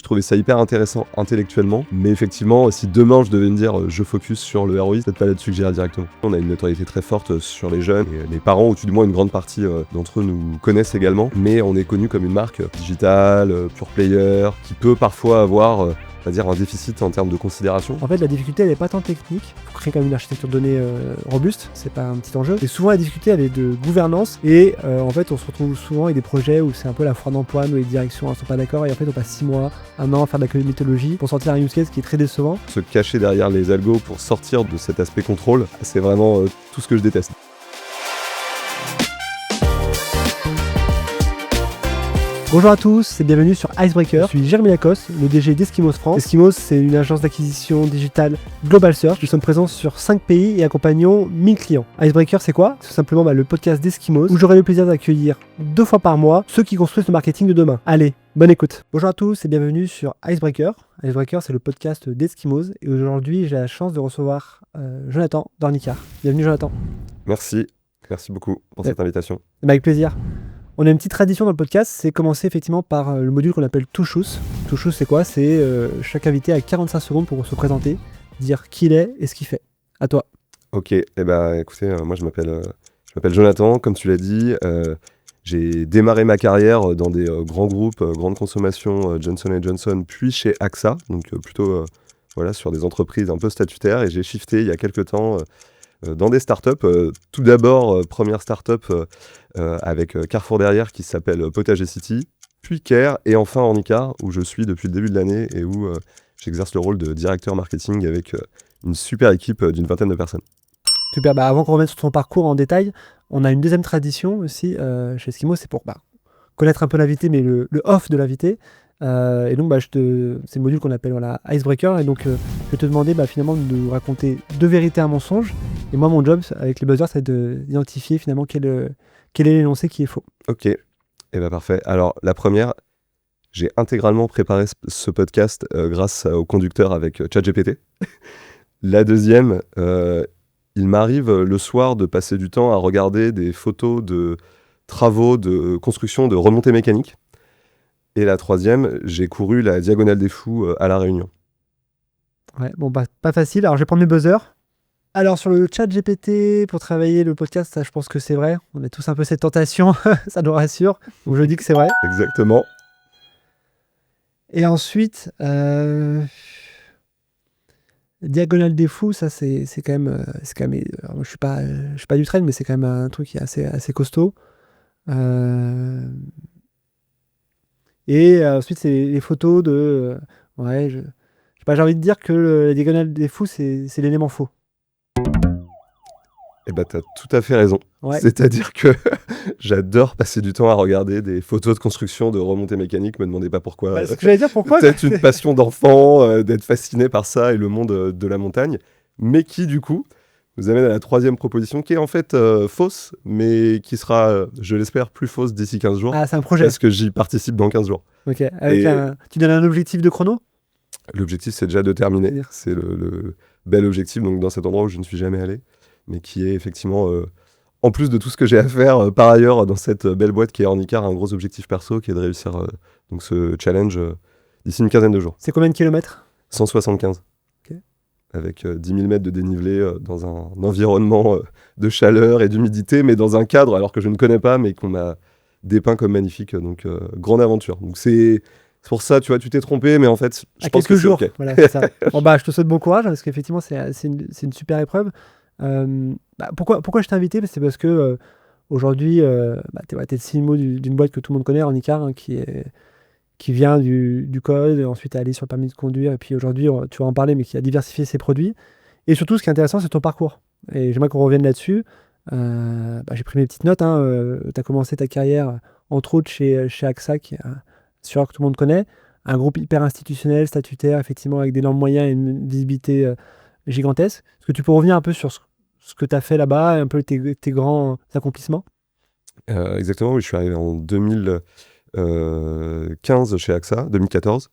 trouvais ça hyper intéressant intellectuellement, mais effectivement, si demain je devais me dire je focus sur le ROI, c'est peut-être pas là-dessus que j'irais directement. On a une notoriété très forte sur les jeunes, et les parents, ou tout du moins une grande partie d'entre eux nous connaissent également, mais on est connu comme une marque digitale, pure player, qui peut parfois avoir c'est-à-dire un déficit en termes de considération. En fait, la difficulté, elle n'est pas tant technique. Il faut créer quand même une architecture de données robuste, c'est pas un petit enjeu. Et souvent, la difficulté, elle est de gouvernance. Et en fait, on se retrouve souvent avec des projets où c'est un peu la foire d'empoigne, où les directions ne sont pas d'accord. Et en fait, on passe 6 mois, 1 an à faire de la comitologie pour sortir un use case qui est très décevant. Se cacher derrière les algos pour sortir de cet aspect contrôle, c'est vraiment tout ce que je déteste. Bonjour à tous et bienvenue sur Icebreaker. Je suis Jérémy Lacoste, le DG d'Eskimos France. Eskimos, c'est une agence d'acquisition digitale Global Search. Nous sommes présents sur 5 pays et accompagnons 1000 clients. Icebreaker, c'est quoi ? C'est tout simplement le podcast d'Eskimos où j'aurai le plaisir d'accueillir 2 fois par mois ceux qui construisent le marketing de demain. Allez, bonne écoute. Bonjour à tous et bienvenue sur Icebreaker. Icebreaker, c'est le podcast d'Eskimos et aujourd'hui, j'ai la chance de recevoir Jonathan d'Ornicar. Bienvenue Jonathan. Merci beaucoup pour cette invitation. Avec plaisir. On a une petite tradition dans le podcast, c'est commencer effectivement par le module qu'on appelle Touchous. Touchous, c'est quoi ? C'est chaque invité a 45 secondes pour se présenter, dire qui il est et ce qu'il fait. À toi. Ok, écoutez, moi je m'appelle Jonathan, comme tu l'as dit. J'ai démarré ma carrière dans des grands groupes, grande consommation, Johnson & Johnson, puis chez AXA, donc plutôt sur des entreprises un peu statutaires. Et j'ai shifté il y a quelques temps dans des startups. Tout d'abord, première startup avec Carrefour derrière qui s'appelle Potager City, puis Care, et enfin Ornicar, où je suis depuis le début de l'année et où j'exerce le rôle de directeur marketing avec une super équipe d'une 20aine de personnes. Super, avant qu'on remette sur ton parcours en détail, on a une deuxième tradition aussi chez Eskimos, c'est pour connaître un peu l'invité, mais le off de l'invité. Et donc c'est le module qu'on appelle Icebreaker, et donc je vais te demander finalement de nous raconter 2 vérités, un mensonge, et moi mon job avec les buzzers c'est d'identifier finalement quel est l'énoncé qui est faux. Ok, parfait. Alors la première, j'ai intégralement préparé ce podcast grâce au conducteur avec ChatGPT. La deuxième, il m'arrive le soir de passer du temps à regarder des photos de travaux de construction de remontées mécaniques. Et la troisième, j'ai couru la Diagonale des Fous à La Réunion. Ouais, pas facile. Alors, je vais prendre mes buzzers. Alors, sur le chat GPT, pour travailler le podcast, ça, je pense que c'est vrai. On a tous un peu cette tentation, ça nous rassure. Donc, je dis que c'est vrai. Exactement. Et ensuite, Diagonale des Fous, ça, c'est quand même... alors, je suis pas du train, mais c'est quand même un truc qui est assez costaud. Et ensuite, c'est les photos de... j'ai envie de dire que la Diagonale des Fous, c'est l'élément faux. T'as tout à fait raison. Ouais. C'est-à-dire que j'adore passer du temps à regarder des photos de construction de remontées mécaniques, me demandez pas pourquoi. C'est ce que j'allais dire, pourquoi. Peut-être une passion d'enfant, d'être fasciné par ça et le monde de la montagne, mais qui, du coup, nous amène à la troisième proposition, qui est en fait fausse, mais qui sera, je l'espère, plus fausse d'ici 15 jours. Ah, c'est un projet. Parce que j'y participe dans 15 jours. Ok. Tu donnes un objectif de chrono ? L'objectif, c'est déjà de terminer. C'est le bel objectif, donc dans cet endroit où je ne suis jamais allé, mais qui est effectivement, en plus de tout ce que j'ai à faire par ailleurs dans cette belle boîte qui est Ornicar, un gros objectif perso qui est de réussir donc ce challenge d'ici une quinzaine de jours. C'est combien de kilomètres ? 175. Avec 10 000 mètres de dénivelé dans un environnement de chaleur et d'humidité, mais dans un cadre alors que je ne connais pas, mais qu'on m'a dépeint comme magnifique. Donc, grande aventure. Donc, c'est pour ça, tu vois, tu t'es trompé, mais en fait, je pense que c'est OK. Voilà, c'est ça. Je te souhaite bon courage, parce qu'effectivement, c'est une super épreuve. Pourquoi je t'ai invité ? C'est parce que aujourd'hui, tu es le CMO d'une boîte que tout le monde connaît, Ornicar, qui vient du code, et ensuite aller sur le permis de conduire, et puis aujourd'hui, tu vas en parler, mais qui a diversifié ses produits. Et surtout, ce qui est intéressant, c'est ton parcours. Et j'aimerais qu'on revienne là-dessus. J'ai pris mes petites notes. Tu as commencé ta carrière, entre autres, chez AXA, qui est sûr que tout le monde connaît. Un groupe hyper institutionnel, statutaire, effectivement, avec des normes moyens et une visibilité gigantesque. Est-ce que tu peux revenir un peu sur ce que tu as fait là-bas, et un peu tes grands accomplissements ? Exactement, oui, je suis arrivé en 2015 chez AXA, 2014,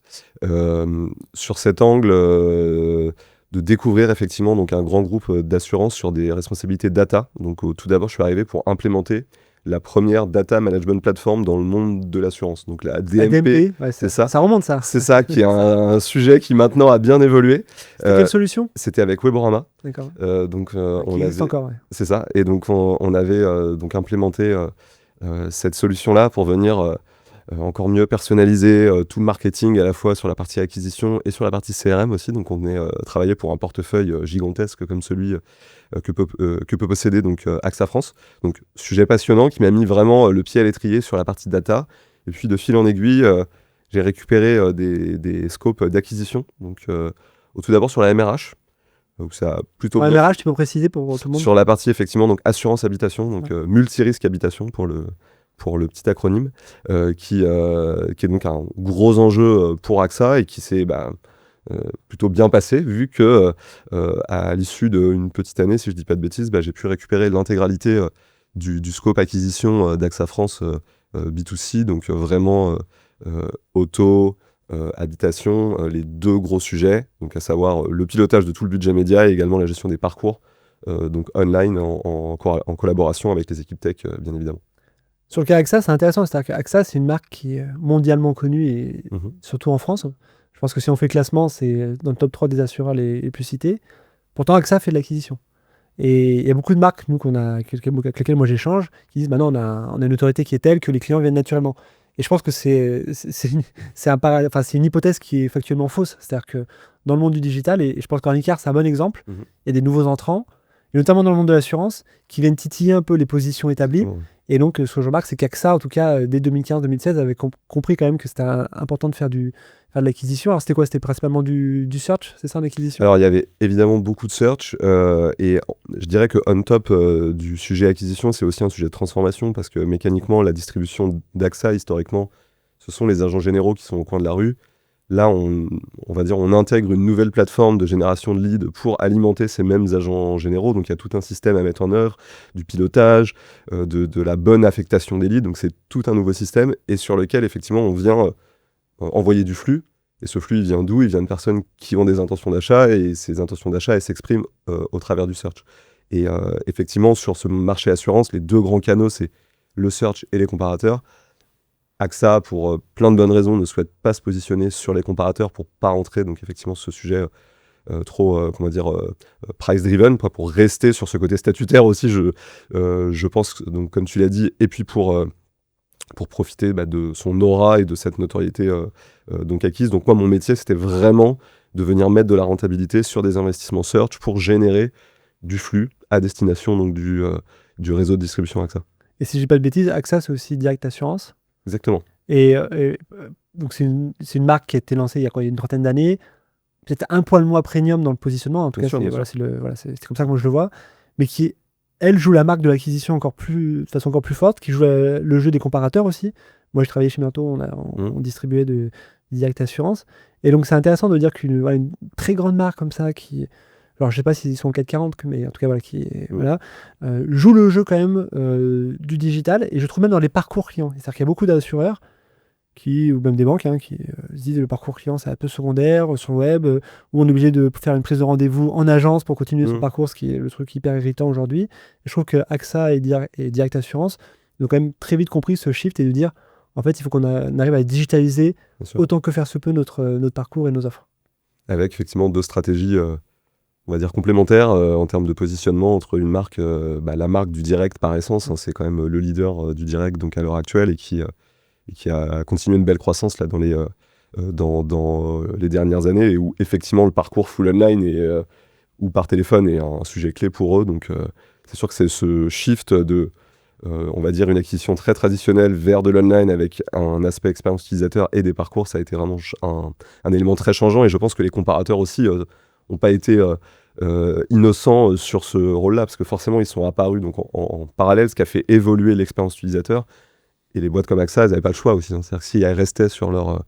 sur cet angle de découvrir effectivement donc un grand groupe d'assurance sur des responsabilités data. Donc tout d'abord, je suis arrivé pour implémenter la première data management platform dans le monde de l'assurance. Donc la La DMP, DMP, ouais, c'est ça. Ça remonte ça. C'est ça, qui est un sujet qui maintenant a bien évolué. C'était quelle solution? C'était avec Weborama. D'accord. Donc Qui on existe avait, encore, ouais. c'est ça. Et donc on avait donc implémenté cette solution-là pour venir encore mieux personnaliser tout le marketing à la fois sur la partie acquisition et sur la partie CRM aussi. Donc on venait travailler pour un portefeuille gigantesque comme celui que peut posséder donc AXA France. Donc sujet passionnant qui m'a mis vraiment le pied à l'étrier sur la partie data. Et puis de fil en aiguille, j'ai récupéré des scopes d'acquisition. Donc tout d'abord sur la MRH. Donc ça a plutôt En bien MRH, tu peux préciser pour tout le monde? sur la partie effectivement donc assurance habitation, donc multi-risque habitation pour le petit acronyme, qui est donc un gros enjeu pour AXA et qui s'est plutôt bien passé, vu que à l'issue d'une petite année, si je dis pas de bêtises, j'ai pu récupérer l'intégralité du scope acquisition d'AXA France B2C, donc vraiment auto, habitation, les deux gros sujets, donc à savoir le pilotage de tout le budget média et également la gestion des parcours, donc online en collaboration avec les équipes tech, bien évidemment. Sur le cas AXA, c'est intéressant. C'est-à-dire qu'AXA, c'est une marque qui est mondialement connue et surtout en France. Je pense que si on fait le classement, c'est dans le top 3 des assureurs les plus cités. Pourtant, AXA fait de l'acquisition. Et il y a beaucoup de marques, nous, avec lesquelles moi j'échange, qui disent maintenant on a une autorité qui est telle que les clients viennent naturellement. Et je pense que c'est une hypothèse qui est factuellement fausse. C'est-à-dire que dans le monde du digital, et je pense qu'Ornicar, c'est un bon exemple, il y a des nouveaux entrants, et notamment dans le monde de l'assurance, qui viennent titiller un peu les positions établies. Et donc, ce que je remarque, c'est qu'AXA, en tout cas, dès 2015-2016, avait compris quand même que c'était important de faire de l'acquisition. Alors, c'était quoi? C'était principalement du search, c'est ça, en acquisition? Alors, il y avait évidemment beaucoup de search, et je dirais que on top du sujet acquisition, c'est aussi un sujet de transformation, parce que mécaniquement, la distribution d'AXA, historiquement, ce sont les agents généraux qui sont au coin de la rue. Là, on va dire, on intègre une nouvelle plateforme de génération de leads pour alimenter ces mêmes agents généraux. Donc, il y a tout un système à mettre en œuvre, du pilotage, de la bonne affectation des leads. Donc, c'est tout un nouveau système et sur lequel, effectivement, on vient envoyer du flux. Et ce flux, il vient d'où? Il vient de personnes qui ont des intentions d'achat et ces intentions d'achat, elles s'expriment au travers du search. Et effectivement, sur ce marché assurance, les deux grands canaux, c'est le search et les comparateurs. AXA, pour plein de bonnes raisons, ne souhaite pas se positionner sur les comparateurs pour pas entrer, donc effectivement, ce sujet trop, price-driven, pour rester sur ce côté statutaire aussi, je pense, donc, comme tu l'as dit, et puis pour profiter de son aura et de cette notoriété donc acquise. Donc moi, mon métier, c'était vraiment de venir mettre de la rentabilité sur des investissements search pour générer du flux à destination donc, du réseau de distribution AXA. Et si je dis pas de bêtises, AXA, c'est aussi Direct Assurance. Exactement. Et donc, c'est une marque qui a été lancée il y a une trentaine d'années. Peut-être un poil moins premium dans le positionnement. En tout cas, c'est comme ça que moi je le vois. Mais qui, elle, joue la marque de l'acquisition de façon encore plus forte, qui joue le jeu des comparateurs aussi. Moi, je travaillais chez Merto, on distribuait de Direct Assurance. Et donc, c'est intéressant de dire qu'une très grande marque comme ça, alors je sais pas s'ils sont 440, mais en tout cas, joue le jeu quand même du digital. Et je trouve même dans les parcours clients. C'est-à-dire qu'il y a beaucoup d'assureurs ou même des banques qui se disent le parcours client c'est un peu secondaire sur le web, où on est obligé de faire une prise de rendez-vous en agence pour continuer son parcours, ce qui est le truc hyper irritant aujourd'hui. Et je trouve que AXA et Direct Assurance ont quand même très vite compris ce shift et de dire en fait il faut qu'on arrive à digitaliser autant que faire se peut notre parcours et nos offres. Avec effectivement deux stratégies on va dire complémentaires en termes de positionnement entre une marque, la marque du direct par essence, c'est quand même le leader du direct donc à l'heure actuelle et qui a continué une belle croissance là, dans les dernières années, et où effectivement le parcours full online ou par téléphone est un sujet clé pour eux. Donc c'est sûr que c'est ce shift de, on va dire, une acquisition très traditionnelle vers de l'online avec un aspect expérience utilisateur et des parcours, ça a été vraiment un élément très changeant. Et je pense que les comparateurs aussi n'ont pas été innocents sur ce rôle-là, parce que forcément ils sont apparus donc en parallèle, ce qui a fait évoluer l'expérience utilisateur. Et les boîtes comme AXA, elles n'avaient pas le choix aussi. C'est-à-dire que si elles restaient sur leurs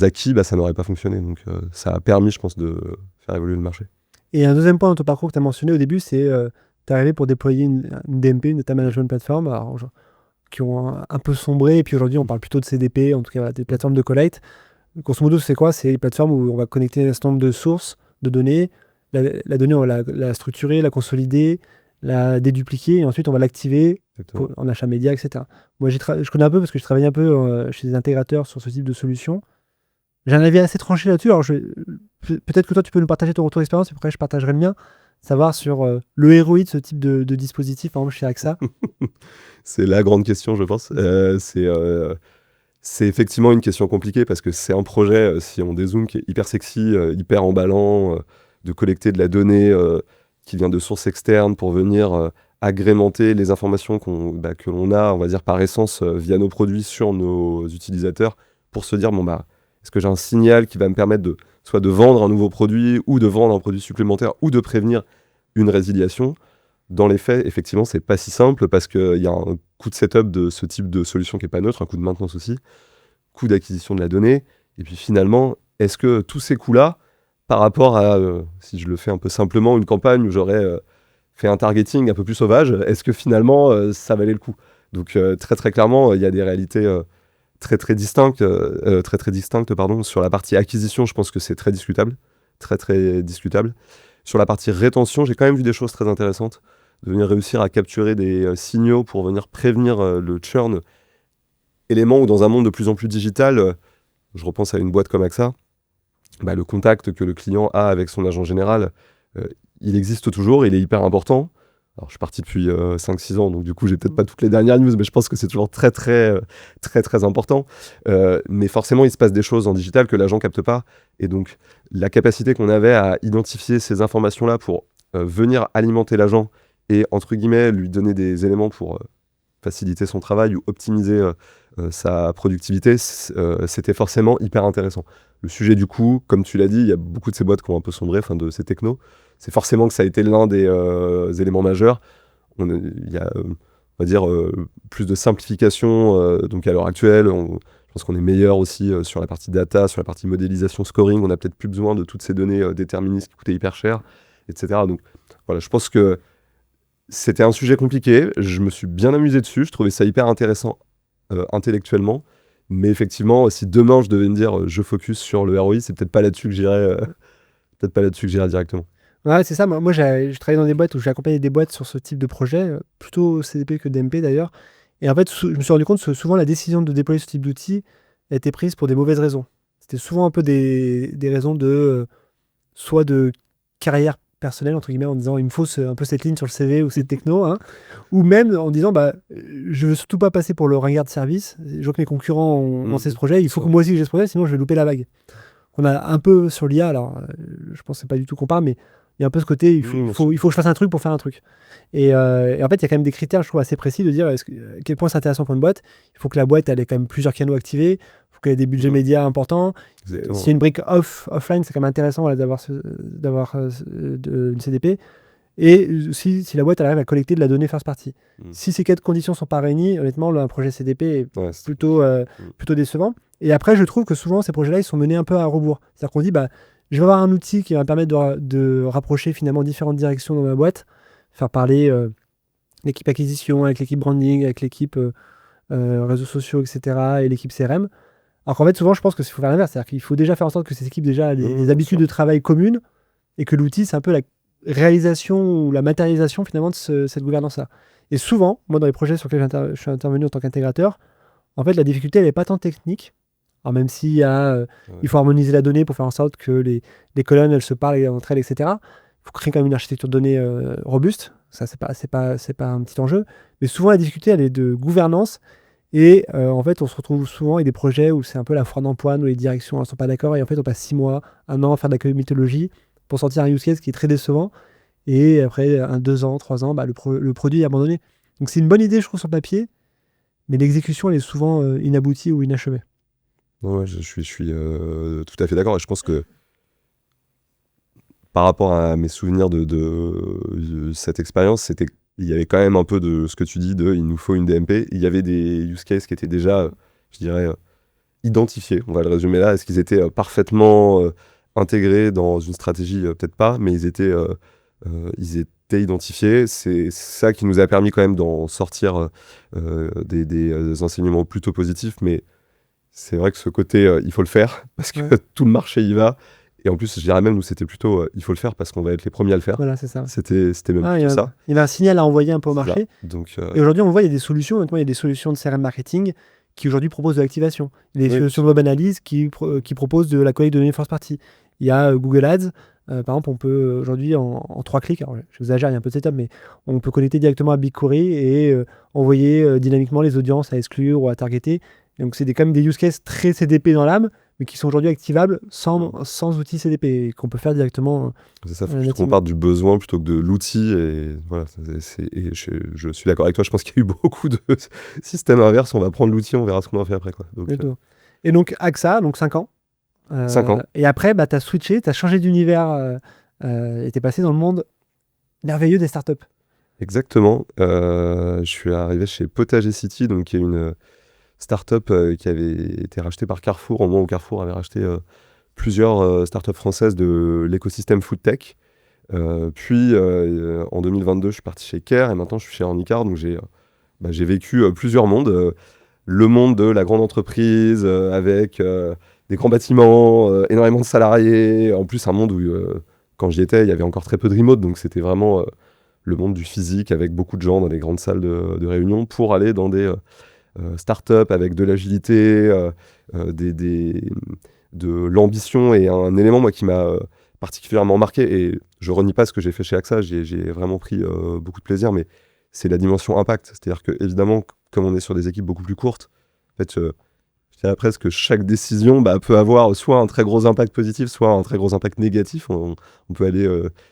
acquis, ça n'aurait pas fonctionné. Donc ça a permis, je pense, de faire évoluer le marché. Et un deuxième point dans ton parcours que tu as mentionné au début, c'est tu es arrivé pour déployer une DMP, une Data Management Platform, qui ont un peu sombré. Et puis aujourd'hui, on parle plutôt de CDP, en tout cas des plateformes de collate. Grosso modo, c'est quoi? C'est des plateformes où on va connecter un certain nombre de sources de données. La donnée, on va la structurer, la consolider, la dédupliquer et ensuite on va l'activer Exactement. en achat média, etc. Moi, je connais un peu parce que je travaille un peu chez des intégrateurs sur ce type de solution. J'ai un avis assez tranché là-dessus. Alors, peut-être que toi, tu peux nous partager ton retour d'expérience et après, je partagerai le mien. Savoir sur le ROI de ce type de dispositif, par exemple chez AXA. C'est la grande question, je pense. C'est effectivement une question compliquée parce que c'est un projet, si on dézoome, qui est hyper sexy, hyper emballant, de collecter de la donnée qui vient de sources externes pour venir agrémenter les informations que l'on a, on va dire, par essence, via nos produits sur nos utilisateurs, pour se dire, est-ce que j'ai un signal qui va me permettre soit de vendre un nouveau produit, ou de vendre un produit supplémentaire, ou de prévenir une résiliation. Dans les faits, effectivement, c'est pas si simple parce qu'il y a un coût de setup de ce type de solution qui est pas neutre, un coût de maintenance aussi, coût d'acquisition de la donnée. Et puis finalement, est-ce que tous ces coûts-là, par rapport à, si je le fais un peu simplement, une campagne où j'aurais fait un targeting un peu plus sauvage, est-ce que finalement ça valait le coup? Donc très très clairement, il y a des réalités très très distinctes, pardon. Sur la partie acquisition, je pense que c'est très discutable, très très discutable. Sur la partie rétention, j'ai quand même vu des choses très intéressantes, de venir réussir à capturer des signaux pour venir prévenir le churn, élément où dans un monde de plus en plus digital, je repense à une boîte comme AXA, le contact que le client a avec son agent général, il existe toujours, il est hyper important. Alors, je suis parti depuis 5-6 ans, donc du coup, j'ai peut-être pas toutes les dernières news, mais je pense que c'est toujours très, très, très, très important. Mais forcément, il se passe des choses en digital que l'agent capte pas. Et donc, la capacité qu'on avait à identifier ces informations-là pour venir alimenter l'agent et, entre guillemets, lui donner des éléments pour faciliter son travail ou optimiser sa productivité, c'était forcément hyper intéressant. Le sujet du coût, comme tu l'as dit, il y a beaucoup de ces boîtes qui ont un peu sombré, de ces technos. C'est forcément que ça a été l'un des éléments majeurs. Il y a, on va dire, plus de simplification. Donc à l'heure actuelle, je pense qu'on est meilleur aussi sur la partie data, sur la partie modélisation, scoring. On n'a peut-être plus besoin de toutes ces données déterministes qui coûtaient hyper cher, etc. Donc voilà, je pense que c'était un sujet compliqué. Je me suis bien amusé dessus. Je trouvais ça hyper intéressant intellectuellement. Mais effectivement, si demain je devais me dire je focus sur le ROI, c'est peut-être pas là-dessus que j'irais directement. Ouais, c'est ça. Moi, je travaille dans des boîtes où j'ai accompagné des boîtes sur ce type de projet, plutôt CDP que DMP d'ailleurs. Et en fait, je me suis rendu compte que souvent la décision de déployer ce type d'outil a été prise pour des mauvaises raisons. C'était souvent un peu des raisons soit de carrière personnelle, entre guillemets, en disant il me faut un peu cette ligne sur le CV ou cette techno, hein, ou même en disant je veux surtout pas passer pour le ringard de service. Je vois que mes concurrents ont lancé ce projet, il faut que moi aussi j'ai ce projet, sinon je vais louper la vague. On a un peu sur l'IA, alors je pense que c'est pas du tout comparable, mais il y a un peu ce côté, il faut que je fasse un truc pour faire un truc. Et en fait, il y a quand même des critères, je trouve, assez précis de dire à quel point c'est intéressant pour une boîte. Il faut que la boîte, elle ait quand même plusieurs canaux activés, il faut qu'elle ait des budgets médias importants. Exactement. S'il y a une brique offline, c'est quand même intéressant d'avoir une CDP. Et si la boîte elle arrive à collecter de la donnée first party. Si ces 4 conditions sont pas réunies, honnêtement, un projet CDP est plutôt décevant. Et après, je trouve que souvent, ces projets-là, ils sont menés un peu à rebours. C'est-à-dire qu'on dit, je vais avoir un outil qui va me permettre de rapprocher finalement différentes directions dans ma boîte, faire parler l'équipe acquisition avec l'équipe branding, avec l'équipe réseaux sociaux, etc., et l'équipe CRM. Alors qu'en fait, souvent, je pense qu'il faut faire l'inverse. C'est-à-dire qu'il faut déjà faire en sorte que ces équipes aient des habitudes de travail communes et que l'outil, c'est un peu la réalisation ou la matérialisation finalement de cette gouvernance-là. Et souvent, moi, dans les projets sur lesquels je suis intervenu en tant qu'intégrateur, en fait, la difficulté, elle n'est pas tant technique. Alors même s'il il faut harmoniser la donnée pour faire en sorte que les colonnes, elles se parlent entre elles, etc. Il faut créer quand même une architecture de données robuste. Ça, c'est pas un petit enjeu. Mais souvent, la difficulté, elle est de gouvernance. Et en fait, on se retrouve souvent avec des projets où c'est un peu la foire d'empoigne, où les directions ne sont pas d'accord. Et en fait, on passe 6 mois, 1 an à faire de la comitologie pour sortir un use case qui est très décevant. Et après 2 ans, 3 ans, le produit est abandonné. Donc c'est une bonne idée, je trouve, sur le papier. Mais l'exécution, elle est souvent inaboutie ou inachevée. Ouais, je suis tout à fait d'accord. Et je pense que par rapport à mes souvenirs de cette expérience, il y avait quand même un peu de ce que tu dis il nous faut une DMP. Il y avait des use cases qui étaient déjà, je dirais, identifiés. On va le résumer là. Est-ce qu'ils étaient parfaitement intégrés dans une stratégie? Peut-être pas, mais ils étaient identifiés. C'est ça qui nous a permis quand même d'en sortir des enseignements plutôt positifs. Mais c'est vrai que ce côté, il faut le faire parce que tout le marché y va. Et en plus, je dirais même, nous, c'était plutôt il faut le faire parce qu'on va être les premiers à le faire. Voilà, c'est ça. C'était même Ah, plutôt ça. il y avait un signal à envoyer un peu au C'est ça. marché. Donc, Et aujourd'hui, on voit, il y a des solutions. Honnêtement, il y a des solutions de CRM marketing qui aujourd'hui proposent de l'activation. Il y a des Oui. solutions de web analyse qui proposent de la collecte de données first party. Il y a Google Ads. Par exemple, on peut aujourd'hui en 3 clics, alors je exagère, il y a un peu de setup, mais on peut connecter directement à BigQuery et envoyer dynamiquement les audiences à exclure ou à targeter. Et donc, c'est quand même des use cases très CDP dans l'âme, mais qui sont aujourd'hui activables sans outils CDP et qu'on peut faire directement. c'est ça, faut nativement. qu'on parte du besoin plutôt que de l'outil. Et voilà, et je suis d'accord avec toi. Je pense qu'il y a eu beaucoup de systèmes inverses. On va prendre l'outil, on verra ce qu'on en fait après, quoi. Donc, Et donc, AXA, donc 5 ans. 5 ans. Et après, tu as switché, tu as changé d'univers et tu es passé dans le monde merveilleux des startups. Exactement. Je suis arrivé chez Potager City, donc qui est une startup qui avait été rachetée par Carrefour au moment où Carrefour avait racheté plusieurs startups françaises de l'écosystème food tech. Puis en 2022, je suis parti chez Care et maintenant je suis chez Ornicar. Donc j'ai vécu plusieurs mondes. Le monde de la grande entreprise avec des grands bâtiments, énormément de salariés. En plus, un monde où quand j'y étais, il y avait encore très peu de remote. Donc c'était vraiment le monde du physique avec beaucoup de gens dans des grandes salles de réunion pour aller dans des startups avec de l'agilité, de l'ambition. Et un élément, moi, qui m'a particulièrement marqué, et je renie pas ce que j'ai fait chez AXA, j'ai vraiment pris beaucoup de plaisir, mais c'est la dimension impact. C'est-à-dire que, évidemment, comme on est sur des équipes beaucoup plus courtes, en fait, je dirais presque que chaque décision peut avoir soit un très gros impact positif, soit un très gros impact négatif. On peut aller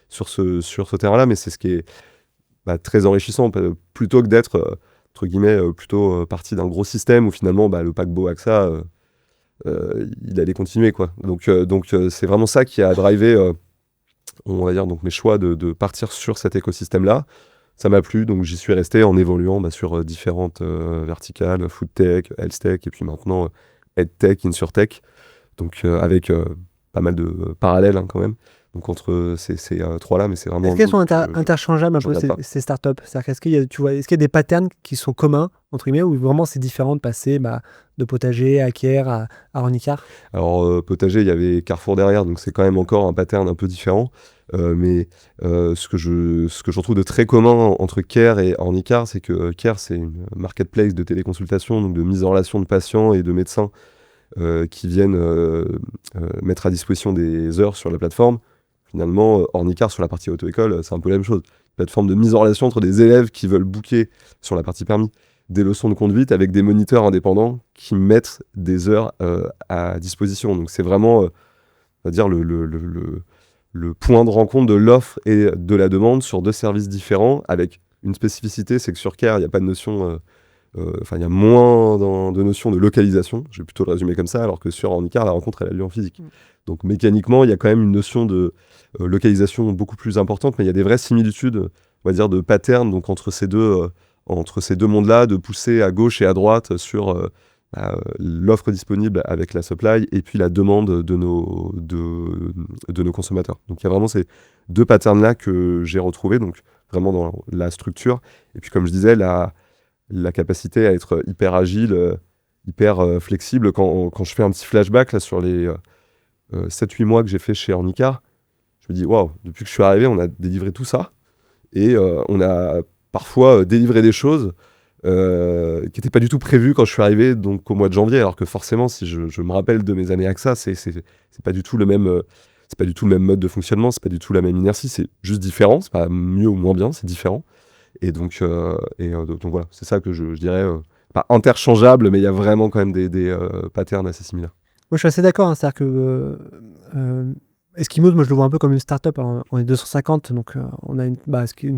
sur ce terrain-là, mais c'est ce qui est très enrichissant, plutôt que d'être, entre guillemets, plutôt partie d'un gros système où finalement le paquebot AXA, il allait continuer, quoi. Donc c'est vraiment ça qui a drivé, on va dire, donc mes choix de partir sur cet écosystème-là. Ça m'a plu, donc j'y suis resté en évoluant sur différentes verticales, food tech, health tech, et puis maintenant EdTech, InsurTech, donc avec pas mal de parallèles quand même. Donc entre ces trois-là, mais c'est vraiment... Est-ce qu'elles sont interchangeables un peu ces startups? C'est-à-dire est-ce qu'il y a des patterns qui sont communs, entre guillemets, ou vraiment c'est différent de passer de Potager à Care à Ornicar? Alors Potager, il y avait Carrefour derrière, donc c'est quand même encore un pattern un peu différent. Mais ce que je retrouve de très commun entre Care et Ornicar, c'est que Care, c'est une marketplace de téléconsultation, donc de mise en relation de patients et de médecins qui viennent mettre à disposition des heures sur la plateforme. Finalement, Ornicar, sur la partie auto-école, c'est un peu la même chose. Plateforme de mise en relation entre des élèves qui veulent booker sur la partie permis des leçons de conduite avec des moniteurs indépendants qui mettent des heures à disposition. Donc c'est vraiment, on va dire, le point de rencontre de l'offre et de la demande sur deux services différents, avec une spécificité, c'est que sur Care, il n'y a pas de notion... il y a moins de notion de localisation, je vais plutôt le résumer comme ça, alors que sur Ornicar, la rencontre, elle a lieu en physique. Donc mécaniquement, il y a quand même une notion de localisation beaucoup plus importante, mais il y a des vraies similitudes, on va dire, de pattern donc entre ces deux mondes-là, de pousser à gauche et à droite sur l'offre disponible avec la supply et puis la demande de nos consommateurs. Donc il y a vraiment ces deux patterns-là que j'ai retrouvés, donc vraiment dans la structure. Et puis comme je disais, la capacité à être hyper agile, hyper flexible. Quand je fais un petit flashback là, sur les 7-8 mois que j'ai fait chez Ornicar, je me dis, waouh, depuis que je suis arrivé, on a délivré tout ça. Et on a parfois délivré des choses qui n'étaient pas du tout prévues quand je suis arrivé, donc au mois de janvier. Alors que forcément, si je me rappelle de mes années AXA, c'est pas du tout le même... c'est pas du tout le même mode de fonctionnement, c'est pas du tout la même inertie, c'est juste différent, c'est pas mieux ou moins bien, c'est différent. Et donc voilà, c'est ça que je dirais, pas interchangeable, mais il y a vraiment quand même des patterns assez similaires. Moi, je suis assez d'accord, c'est-à-dire que Eskimos, moi, je le vois un peu comme une start-up. On est 250, donc on a une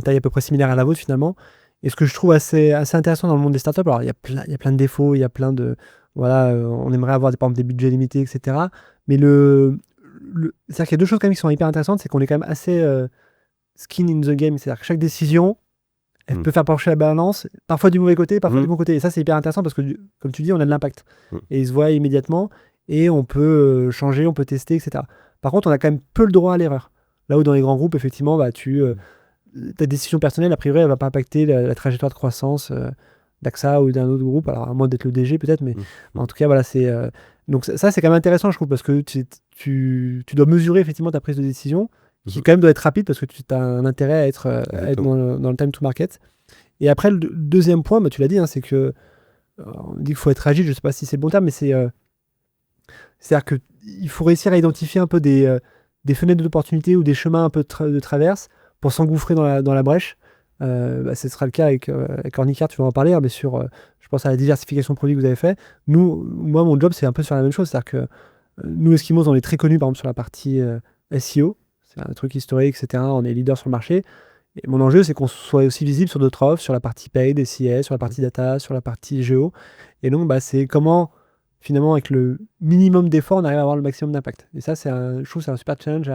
taille à peu près similaire à la vôtre, finalement. Et ce que je trouve assez intéressant dans le monde des startups, alors il y a plein de défauts, il y a plein de... Voilà, on aimerait avoir par exemple des budgets limités, etc. Mais c'est-à-dire qu'il y a deux choses quand même qui sont hyper intéressantes, c'est qu'on est quand même assez skin in the game. C'est-à-dire que chaque décision, elle peut faire pencher la balance, parfois du mauvais côté, parfois du bon côté. Et ça, c'est hyper intéressant parce que, comme tu dis, on a de l'impact. Et il se voit immédiatement et on peut changer, on peut tester, etc. Par contre, on a quand même peu le droit à l'erreur. Là où dans les grands groupes, effectivement, ta décision personnelle, a priori, elle ne va pas impacter la trajectoire de croissance d'AXA ou d'un autre groupe, alors à moins d'être le DG peut-être, mais Mmh. en tout cas, voilà, c'est donc ça, c'est quand même intéressant, je trouve, parce que tu dois mesurer effectivement ta prise de décision, qui Mmh. quand même doit être rapide parce que tu as un intérêt à être Exactement. dans le time to market. Et après, le deuxième point, bah, tu l'as dit, hein, c'est que on dit qu'il faut être agile, je sais pas si c'est le bon terme, mais c'est-à-dire qu'il faut réussir à identifier un peu des fenêtres d'opportunité ou des chemins un peu de traverse pour s'engouffrer dans la brèche. Bah, ce sera le cas avec Ornicar, tu vas en parler, hein, mais je pense à la diversification de produits que vous avez fait. Moi, mon job, c'est un peu sur la même chose. C'est-à-dire que nous, Eskimos, on est très connus, par exemple, sur la partie SEO. C'est un truc historique, etc. On est leader sur le marché. Et mon enjeu, c'est qu'on soit aussi visible sur d'autres offres, sur la partie paid, SIA, sur la partie data, sur la partie géo. Et donc, bah, c'est comment, finalement, avec le minimum d'efforts, on arrive à avoir le maximum d'impact. Et ça, je trouve que c'est un super challenge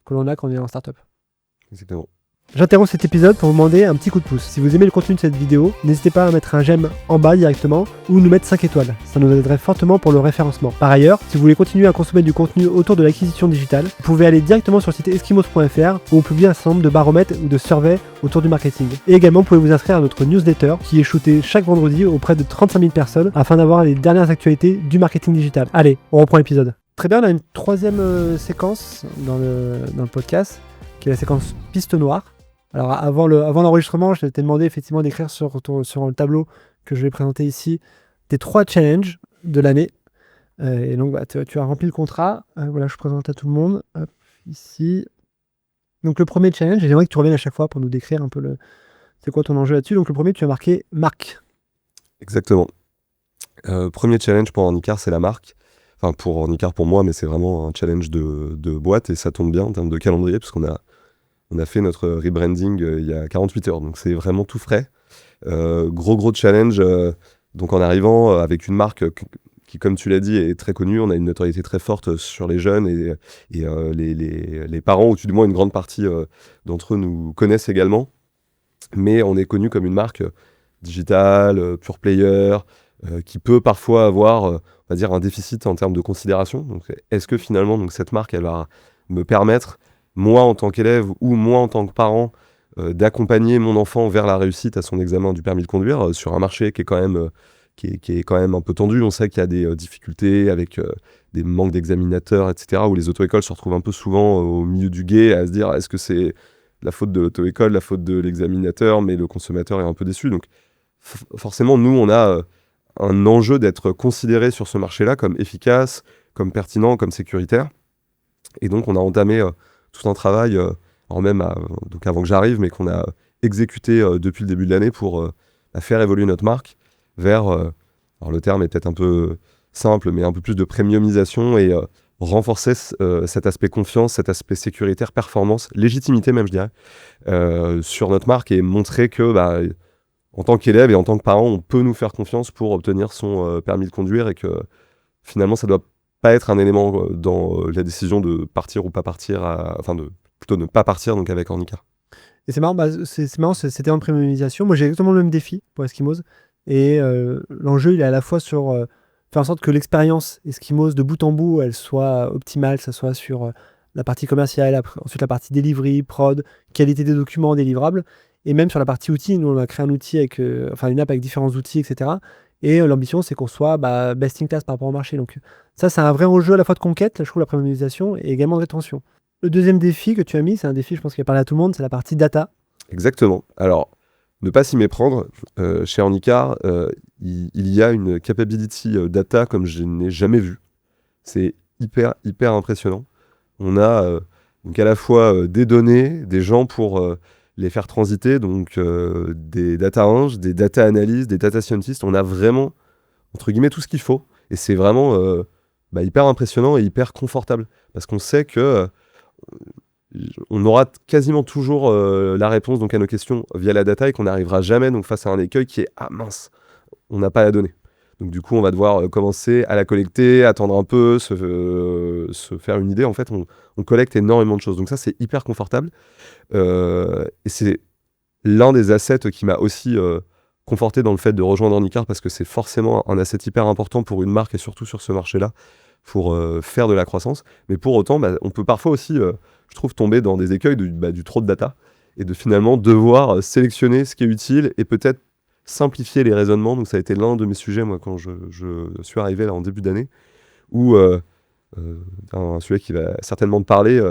que l'on a quand on est en startup. Exactement. J'interromps cet épisode pour vous demander un petit coup de pouce. Si vous aimez le contenu de cette vidéo, n'hésitez pas à mettre un j'aime en bas directement ou nous mettre 5 étoiles. Ça nous aiderait fortement pour le référencement. Par ailleurs, si vous voulez continuer à consommer du contenu autour de l'acquisition digitale, vous pouvez aller directement sur le site eskimos.fr où on publie un certain nombre de baromètres ou de surveys autour du marketing. Et également, vous pouvez vous inscrire à notre newsletter qui est shootée chaque vendredi auprès de 35 000 personnes afin d'avoir les dernières actualités du marketing digital. Allez, on reprend l'épisode. Très bien, on a une troisième séquence dans le podcast qui est la séquence piste noire. Alors avant l'enregistrement, je t'ai demandé effectivement d'écrire sur le tableau que je vais présenter ici tes 3 challenges de l'année. Et donc bah, tu as rempli le contrat. Voilà, je présente à tout le monde. Hop, ici. Donc le premier challenge, et j'aimerais que tu reviennes à chaque fois pour nous décrire un peu c'est quoi ton enjeu là-dessus. Donc le premier, tu as marqué marque. Exactement. Premier challenge pour Ornicar, c'est la marque. Enfin, pour Ornicar, pour moi, mais c'est vraiment un challenge de boîte et ça tombe bien en termes de calendrier parce qu'on a fait notre rebranding il y a 48 heures, donc c'est vraiment tout frais. Gros challenge, donc en arrivant avec une marque qui, comme tu l'as dit, est très connue, on a une notoriété très forte sur les jeunes et les parents, ou tout du moins une grande partie d'entre eux nous connaissent également, mais on est connu comme une marque digitale, pure player, qui peut parfois avoir, on va dire, un déficit en termes de considération. Donc, est-ce que finalement, donc, cette marque, elle va me permettre, moi en tant qu'élève ou moi en tant que parent, d'accompagner mon enfant vers la réussite à son examen du permis de conduire sur un marché qui est quand même, qui est quand même un peu tendu. On sait qu'il y a des difficultés avec des manques d'examinateurs, etc., où les auto-écoles se retrouvent un peu souvent au milieu du gué à se dire est-ce que c'est la faute de l'auto-école, la faute de l'examinateur, mais le consommateur est un peu déçu. Donc forcément, nous, on a un enjeu d'être considéré sur ce marché-là comme efficace, comme pertinent, comme sécuritaire. Et donc, on a entamé tout un travail, donc avant que j'arrive, mais qu'on a exécuté depuis le début de l'année pour faire évoluer notre marque vers, alors le terme est peut-être un peu simple, mais un peu plus de premiumisation et renforcer cet aspect confiance, cet aspect sécuritaire, performance, légitimité même, je dirais, sur notre marque et montrer que en tant qu'élève et en tant que parent, on peut nous faire confiance pour obtenir son permis de conduire et que finalement, ça doit pas être un élément dans la décision de partir ou pas partir, plutôt ne pas partir donc avec Ornicar. Et c'est marrant, c'est marrant, c'était en premiumisation. Moi, j'ai exactement le même défi pour Eskimos. Et l'enjeu, il est à la fois sur faire en sorte que l'expérience Eskimos de bout en bout, elle soit optimale, que ça soit sur la partie commerciale, ensuite la partie delivery, prod, qualité des documents délivrables, et même sur la partie outils. Nous, on a créé un outil une app avec différents outils, etc. Et l'ambition, c'est qu'on soit best in class par rapport au marché. Donc ça, c'est un vrai enjeu à la fois de conquête, je trouve, la premiumisation, et également de rétention. Le deuxième défi que tu as mis, c'est un défi, je pense, qui a parlé à tout le monde, c'est la partie data. Exactement. Alors, ne pas s'y méprendre. Chez Ornicar, il y a une capability data comme je n'ai jamais vu. C'est hyper impressionnant. On a donc à la fois des données, des gens pour les faire transiter, donc des data eng, des data analysts, des data scientists. On a vraiment, entre guillemets, tout ce qu'il faut. Et c'est vraiment hyper impressionnant et hyper confortable. Parce qu'on sait que on aura quasiment toujours la réponse donc, à nos questions via la data et qu'on n'arrivera jamais donc, face à un écueil qui est « Ah mince, on n'a pas la donnée ». Donc du coup, on va devoir commencer à la collecter, attendre un peu, se faire une idée. En fait, on collecte énormément de choses. Donc ça, c'est hyper confortable. Et c'est l'un des assets qui m'a aussi conforté dans le fait de rejoindre Ornicar parce que c'est forcément un asset hyper important pour une marque et surtout sur ce marché-là pour faire de la croissance. Mais pour autant, on peut parfois aussi, je trouve, tomber dans des écueils du trop de data et de finalement devoir sélectionner ce qui est utile et peut-être simplifier les raisonnements. Donc ça a été l'un de mes sujets, moi, quand je suis arrivé là en début d'année, où un sujet qui va certainement te parler,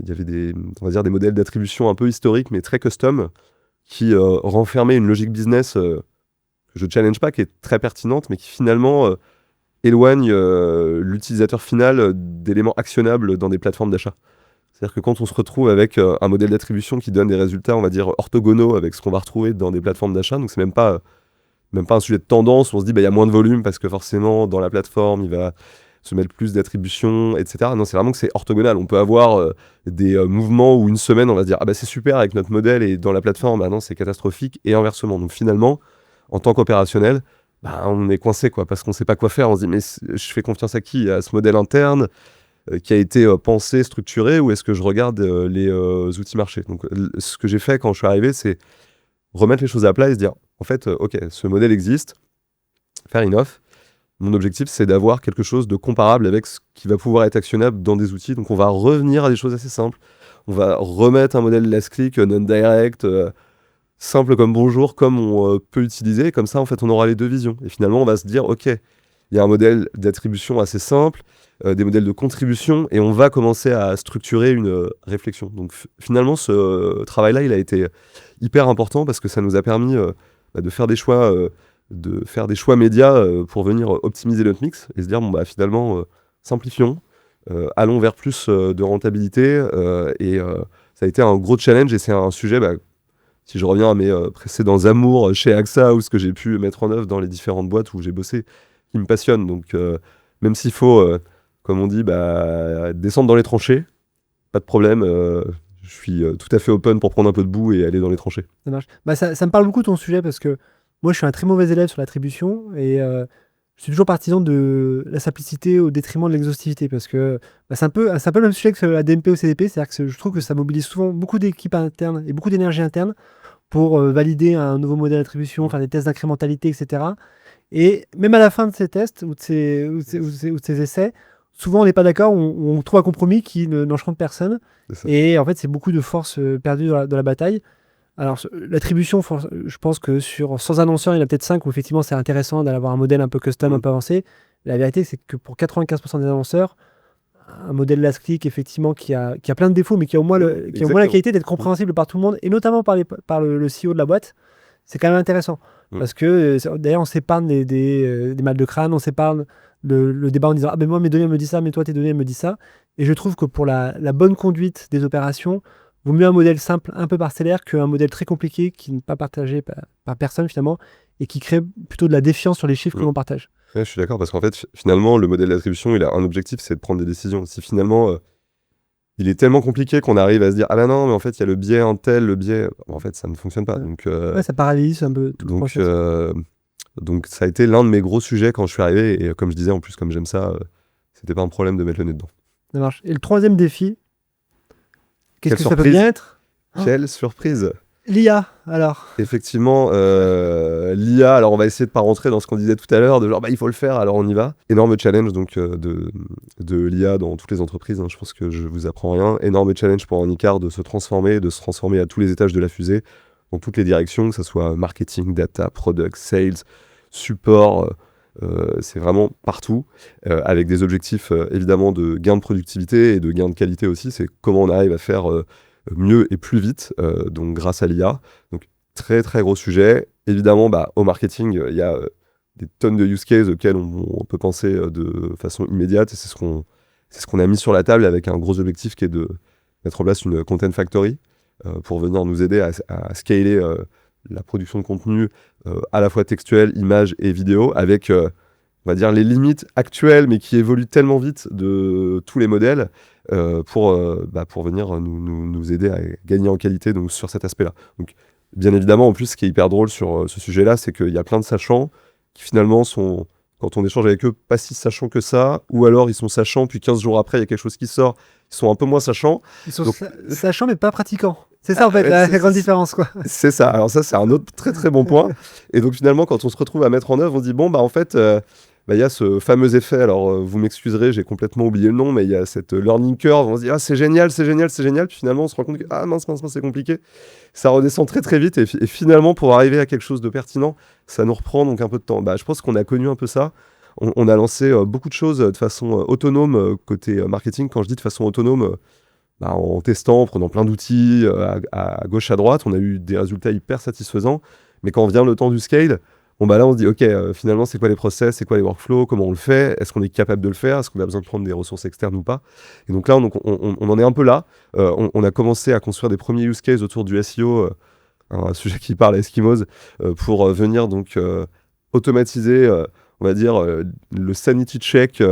il y avait on va dire des modèles d'attribution un peu historiques, mais très custom, qui renfermaient une logique business que je challenge pas, qui est très pertinente, mais qui finalement éloigne l'utilisateur final d'éléments actionnables dans des plateformes d'achat. C'est-à-dire que quand on se retrouve avec un modèle d'attribution qui donne des résultats, on va dire, orthogonaux avec ce qu'on va retrouver dans des plateformes d'achat, donc c'est même pas un sujet de tendance où on se dit il y a moins de volume parce que forcément dans la plateforme il va se mettre plus d'attributions, etc. Non, c'est vraiment que c'est orthogonal. On peut avoir des mouvements où une semaine on va se dire c'est super avec notre modèle et dans la plateforme non c'est catastrophique et inversement. Donc finalement en tant qu'opérationnel on est coincé parce qu'on sait pas quoi faire. On se dit mais je fais confiance à qui? À ce modèle interne qui a été pensé, structuré, ou est-ce que je regarde les outils marchés? Donc ce que j'ai fait quand je suis arrivé, c'est remettre les choses à plat et se dire en fait ok, ce modèle existe, fair enough. Mon objectif c'est d'avoir quelque chose de comparable avec ce qui va pouvoir être actionnable dans des outils. Donc on va revenir à des choses assez simples. On va remettre un modèle last click non-direct, simple comme bonjour, comme on peut utiliser. Comme ça en fait on aura les deux visions. Et finalement on va se dire ok, il y a un modèle d'attribution assez simple, des modèles de contribution, et on va commencer à structurer une réflexion. Donc finalement, ce travail-là, il a été hyper important parce que ça nous a permis de faire des choix, médias pour venir optimiser notre mix et se dire finalement, simplifions, allons vers plus de rentabilité, et ça a été un gros challenge et c'est un sujet. Si je reviens à mes précédents amours chez AXA ou ce que j'ai pu mettre en œuvre dans les différentes boîtes où j'ai bossé, qui me passionne. Donc, même s'il faut, comme on dit, descendre dans les tranchées, pas de problème. Je suis tout à fait open pour prendre un peu de boue et aller dans les tranchées. Ça marche. Ça me parle beaucoup ton sujet parce que moi, je suis un très mauvais élève sur l'attribution et je suis toujours partisan de la simplicité au détriment de l'exhaustivité parce que c'est un peu le même sujet que la DMP ou CDP. C'est-à-dire que je trouve que ça mobilise souvent beaucoup d'équipes internes et beaucoup d'énergie interne pour valider un nouveau modèle d'attribution, faire des tests d'incrémentalité, etc. Et même à la fin de ces tests ou de ces essais, souvent on n'est pas d'accord, on trouve un compromis qui n'enchante personne. Et en fait, c'est beaucoup de force perdue dans la bataille. Alors, l'attribution, je pense que sans annonceur, il y en a peut-être 5 où effectivement c'est intéressant d'avoir un modèle un peu custom, un peu avancé. La vérité, c'est que pour 95% des annonceurs, un modèle last click, effectivement, qui a plein de défauts, mais qui a au moins la qualité d'être compréhensible par tout le monde, et notamment par le CEO de la boîte, c'est quand même intéressant. Parce que, d'ailleurs, on s'épargne des mal de crâne, on s'épargne le débat en disant « Ah ben moi, mes données me disent ça, mais toi, tes données me disent ça ». Et je trouve que pour la bonne conduite des opérations, vaut mieux un modèle simple, un peu parcellaire, qu'un modèle très compliqué qui n'est pas partagé par personne, finalement, et qui crée plutôt de la défiance sur les chiffres que l'on partage. Ouais, je suis d'accord, parce qu'en fait, finalement, le modèle d'attribution, il a un objectif, c'est de prendre des décisions. Si finalement, il est tellement compliqué qu'on arrive à se dire « Ah ben non, mais en fait, il y a le biais un tel, le biais… » En fait, ça ne fonctionne pas. Donc, ça paralyse un peu tout le processus. Donc, ça a été l'un de mes gros sujets quand je suis arrivé. Et comme je disais, en plus, comme j'aime ça, c'était pas un problème de mettre le nez dedans. Ça marche. Et le troisième défi, qu'est-ce que ça peut bien être? Quelle surprise! L'IA, alors. Effectivement, l'IA, alors on va essayer de pas rentrer dans ce qu'on disait tout à l'heure, de genre il faut le faire, alors on y va. Énorme challenge donc de l'IA dans toutes les entreprises, je pense que je vous apprends rien. Énorme challenge pour Handicare de se transformer à tous les étages de la fusée, dans toutes les directions, que ce soit marketing, data, product, sales, support, c'est vraiment partout, avec des objectifs évidemment de gain de productivité et de gain de qualité aussi. C'est comment on arrive à faire mieux et plus vite, donc grâce à l'IA. Donc très très gros sujet. Évidemment, au marketing, il y a des tonnes de use cases auxquels on peut penser de façon immédiate, et c'est ce qu'on a mis sur la table avec un gros objectif qui est de mettre en place une content factory pour venir nous aider à scaler la production de contenu à la fois textuel, image et vidéo, avec on va dire les limites actuelles mais qui évoluent tellement vite de tous les modèles pour venir nous aider à gagner en qualité donc, sur cet aspect-là. Donc, bien évidemment, en plus, ce qui est hyper drôle sur ce sujet-là, c'est qu'il y a plein de sachants qui finalement sont, quand on échange avec eux, pas si sachants que ça, ou alors ils sont sachants, puis 15 jours après, il y a quelque chose qui sort, ils sont un peu moins sachants. Ils sont sachants mais pas pratiquants. C'est ça en fait la grande différence, quoi. C'est ça, alors ça c'est un autre très très bon point. Et donc finalement quand on se retrouve à mettre en œuvre, on se dit en fait bah, il y a ce fameux effet, alors vous m'excuserez, j'ai complètement oublié le nom, mais il y a cette learning curve, on se dit ah c'est génial, c'est génial, c'est génial, puis finalement on se rend compte que ah mince, c'est compliqué. Ça redescend très très vite et finalement pour arriver à quelque chose de pertinent, ça nous reprend donc un peu de temps. Bah, je pense qu'on a connu un peu ça. On a lancé beaucoup de choses de façon autonome côté marketing. Quand je dis de façon autonome, bah, en testant, en prenant plein d'outils à gauche, à droite, on a eu des résultats hyper satisfaisants. Mais quand vient le temps du scale, bon, bah là, on se dit, OK, finalement, c'est quoi les process, c'est quoi les workflows, comment on le fait, est-ce qu'on est capable de le faire, est-ce qu'on a besoin de prendre des ressources externes ou pas. Et donc là, on en est un peu là. On a commencé à construire des premiers use cases autour du SEO, un sujet qui parle à Eskimos, pour venir donc automatiser, on va dire, le sanity check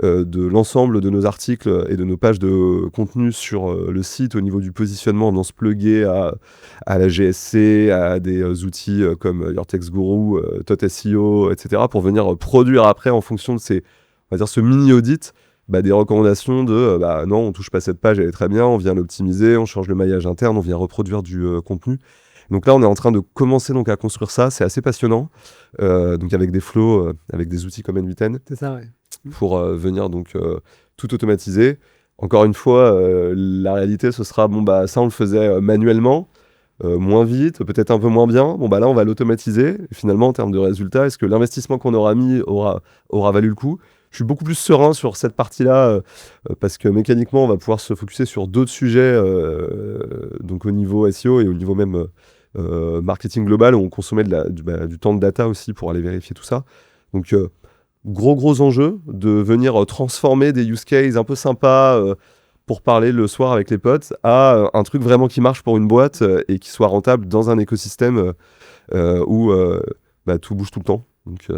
de l'ensemble de nos articles et de nos pages de contenu sur le site au niveau du positionnement, en se pluguer à la GSC, à des outils comme Your Text Guru, Tot SEO, etc. pour venir produire après en fonction de ces, on va dire, ce mini-audit, bah, des recommandations de bah, non, on touche pas cette page, elle est très bien, on vient l'optimiser, on change le maillage interne, on vient reproduire du contenu. Donc là, on est en train de commencer donc à construire ça, c'est assez passionnant, donc avec des flows, avec des outils comme N8N, C'est ça, ouais. pour venir donc tout automatiser. Encore une fois, la réalité, ce sera, bon bah ça on le faisait manuellement, moins vite, peut-être un peu moins bien. Bon bah là, on va l'automatiser. Et finalement, en termes de résultats, est-ce que l'investissement qu'on aura mis aura valu le coup? Je suis beaucoup plus serein sur cette partie-là, parce que mécaniquement, on va pouvoir se focuser sur d'autres sujets, donc au niveau SEO et au niveau même marketing global, où on consommait du temps de data aussi pour aller vérifier tout ça. Donc, gros enjeu de venir transformer des use cases un peu sympas pour parler le soir avec les potes à un truc vraiment qui marche pour une boîte et qui soit rentable dans un écosystème où bah, tout bouge tout le temps. Donc,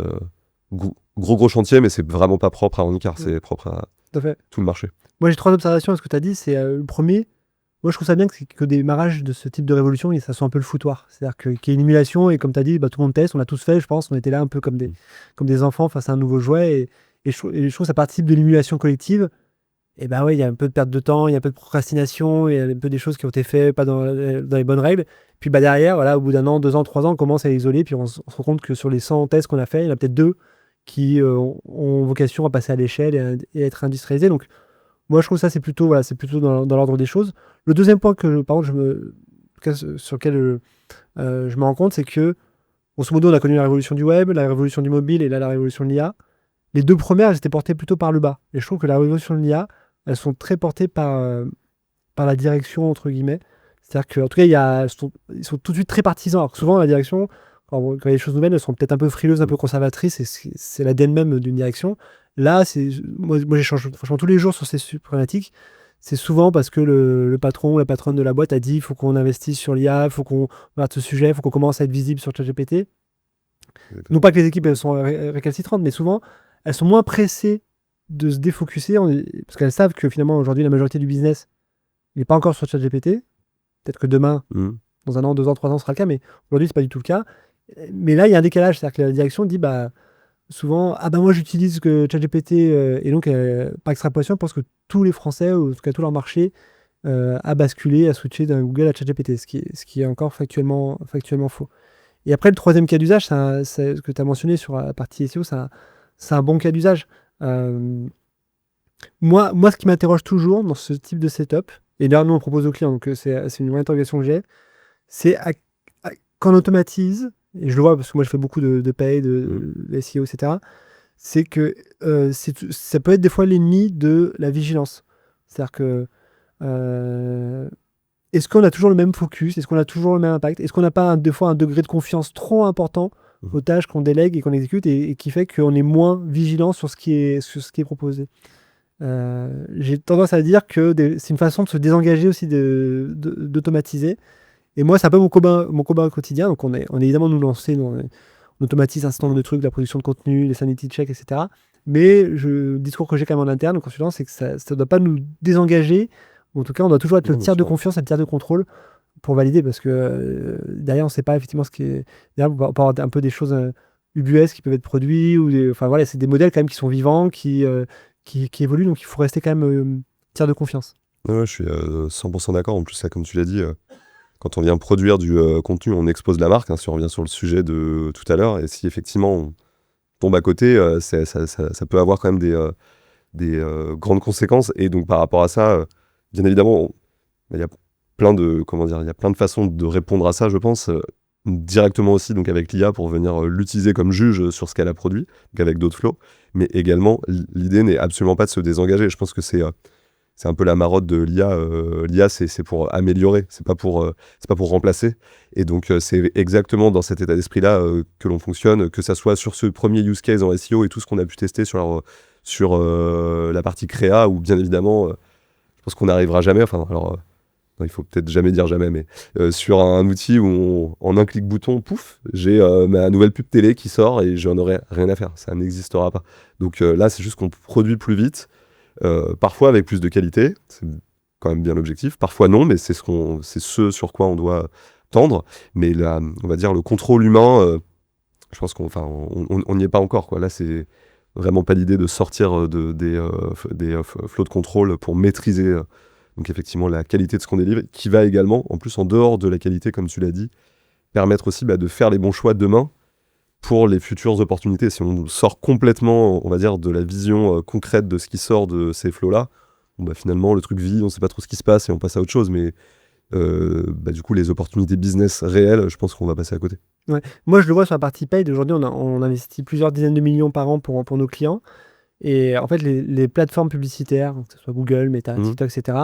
gros chantier, mais c'est vraiment pas propre à Handicap, c'est propre à Tout à fait. tout le marché. Moi, j'ai 3 observations à ce que tu as dit. C'est le premier, moi je trouve ça bien qu'au démarrage de ce type de révolution, ça soit un peu le foutoir. C'est-à-dire qu'il y ait une émulation et comme tu as dit, bah, tout le monde teste, on l'a tous fait, je pense. On était là un peu comme des enfants face à un nouveau jouet. Et je trouve que ça participe de l'émulation collective. Et bah ouais, il y a un peu de perte de temps, il y a un peu de procrastination, il y a un peu des choses qui ont été faites pas dans les bonnes règles. Puis bah derrière, voilà, au bout d'un an, 2 ans, 3 ans, on commence à isoler, puis on se rend compte que sur les 100 tests qu'on a fait, il y en a peut-être 2 qui ont vocation à passer à l'échelle et à être industrialisés. Donc moi je trouve ça c'est plutôt dans l'ordre des choses. Le deuxième point par contre sur lequel je me rends compte, c'est que grosso modo on a connu la révolution du web, la révolution du mobile et là la révolution de l'IA. Les 2 premières elles étaient portées plutôt par le bas. Et je trouve que la révolution de l'IA, elles sont très portées par la direction, entre guillemets. C'est-à-dire qu'en tout cas, ils sont tout de suite très partisans. Alors que souvent, la direction, quand il y a des choses nouvelles, elles sont peut-être un peu frileuses, un peu conservatrices, et c'est l'ADN même d'une direction. Là, moi j'échange franchement tous les jours sur ces problématiques. C'est souvent parce que le patron ou la patronne de la boîte a dit il faut qu'on investisse sur l'IA, il faut qu'on regarde ce sujet, il faut qu'on commence à être visible sur ChatGPT. Non pas que les équipes elles sont récalcitrantes, mais souvent, elles sont moins pressées de se défocuser parce qu'elles savent que finalement aujourd'hui la majorité du business n'est pas encore sur ChatGPT. Peut-être que demain, dans 1 an, 2 ans, 3 ans, ce sera le cas, mais aujourd'hui c'est pas du tout le cas. Mais là il y a un décalage, c'est-à-dire que la direction dit bah souvent moi j'utilise que ChatGPT et donc par extrapolation, je pense que tous les Français ou en tout cas tout leur marché a basculé, a switché d'un Google à ChatGPT, ce qui est encore factuellement faux. Et après le troisième cas d'usage, c'est ce que tu as mentionné sur la partie SEO, c'est un bon cas d'usage. Moi, ce qui m'interroge toujours dans ce type de setup, et d'ailleurs nous on propose aux clients, donc c'est une vraie interrogation que j'ai, c'est quand on automatise, et je le vois parce que moi je fais beaucoup de paye, de SEO, etc., c'est que ça peut être des fois l'ennemi de la vigilance. C'est-à-dire que est-ce qu'on a toujours le même focus? Est-ce qu'on a toujours le même impact? Est-ce qu'on n'a pas des fois un degré de confiance trop important aux tâches qu'on délègue et qu'on exécute et qui fait qu'on est moins vigilant sur ce qui est proposé? J'ai tendance à dire que c'est une façon de se désengager aussi d'automatiser. Et moi, c'est un peu mon combat au quotidien. Donc, on est évidemment nous lancés, on automatise un certain nombre de trucs, la production de contenu, les sanity checks, etc. Mais le discours que j'ai quand même en interne, en consultant, c'est que ça ne doit pas nous désengager. Ou en tout cas, on doit toujours être le tiers de confiance et le tiers de contrôle pour valider, parce que derrière, on ne sait pas effectivement ce qui est. Derrière, on peut avoir un peu des choses ubuesques qui peuvent être produits, enfin voilà, c'est des modèles quand même qui sont vivants, qui évoluent, donc il faut rester quand même tiers de confiance. Ouais, je suis 100% d'accord. En plus, ça, comme tu l'as dit, quand on vient produire du contenu, on expose la marque, hein, si on revient sur le sujet de tout à l'heure, et si effectivement tombe à côté, ça peut avoir quand même des grandes conséquences. Et donc par rapport à ça, bien évidemment, il y a il y a plein de façons de répondre à ça, je pense, directement aussi donc avec l'IA pour venir l'utiliser comme juge sur ce qu'elle a produit, donc avec d'autres flows. Mais également, l'idée n'est absolument pas de se désengager. Je pense que c'est un peu la marotte de l'IA. L'IA, c'est pour améliorer, c'est pas pour remplacer. Et donc, c'est exactement dans cet état d'esprit-là que l'on fonctionne, que ça soit sur ce premier use case en SEO et tout ce qu'on a pu tester sur la partie créa, où bien évidemment, je pense qu'on n'arrivera jamais. Enfin, alors, non, il faut peut-être jamais dire jamais, mais sur un outil où en un clic bouton, pouf, j'ai ma nouvelle pub télé qui sort et j'en aurai rien à faire. Ça n'existera pas. Donc là, c'est juste qu'on produit plus vite. Parfois avec plus de qualité, c'est quand même bien l'objectif. Parfois non, mais c'est ce sur quoi on doit tendre. Mais là, on va dire le contrôle humain, je pense on n'y est pas encore, quoi. Là, c'est vraiment pas l'idée de sortir des flots de contrôle pour maîtriser donc effectivement la qualité de ce qu'on délivre, qui va également, en plus en dehors de la qualité, comme tu l'as dit, permettre aussi de faire les bons choix demain pour les futures opportunités. Si on sort complètement, on va dire, de la vision concrète de ce qui sort de ces flots-là, finalement, le truc vit, on ne sait pas trop ce qui se passe et on passe à autre chose. Mais du coup, les opportunités business réelles, je pense qu'on va passer à côté. Ouais. Moi, je le vois sur la partie paid. Aujourd'hui, on investit plusieurs dizaines de millions par an pour nos clients. Et en fait, les plateformes publicitaires, que ce soit Google, Meta, TikTok, etc.,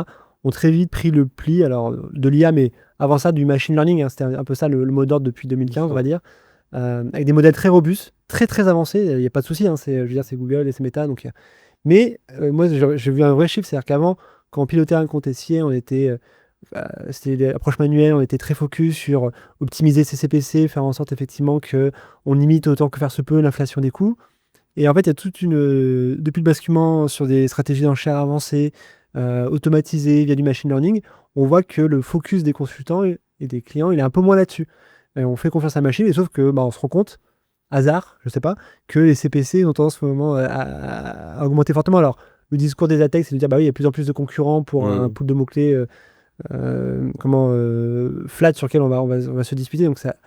ont très vite pris le pli alors, de l'IA, mais avant ça, du machine learning. Hein, c'était un peu ça le mot d'ordre depuis 2015, on va dire. Avec des modèles très robustes, très très avancés. Il n'y a pas de souci, hein, c'est Google et c'est Meta. Donc, mais moi, j'ai vu un vrai chiffre, c'est-à-dire qu'avant, quand on pilotait un compte SIA, c'était l'approche manuelle, on était très focus sur optimiser ses CPC, faire en sorte effectivement qu'on limite autant que faire se peut l'inflation des coûts. Et en fait, il y a depuis le basculement sur des stratégies d'enchères avancées, automatisées via du machine learning, on voit que le focus des consultants et des clients, il est un peu moins là-dessus. Et on fait confiance à la machine, et sauf que on se rend compte, hasard, je sais pas, que les CPC ont tendance au moment à augmenter fortement. Alors, le discours des attaques, c'est de dire, bah oui, il y a de plus en plus de concurrents pour un pool de mots-clés flat sur lequel on va se disputer. Donc ça,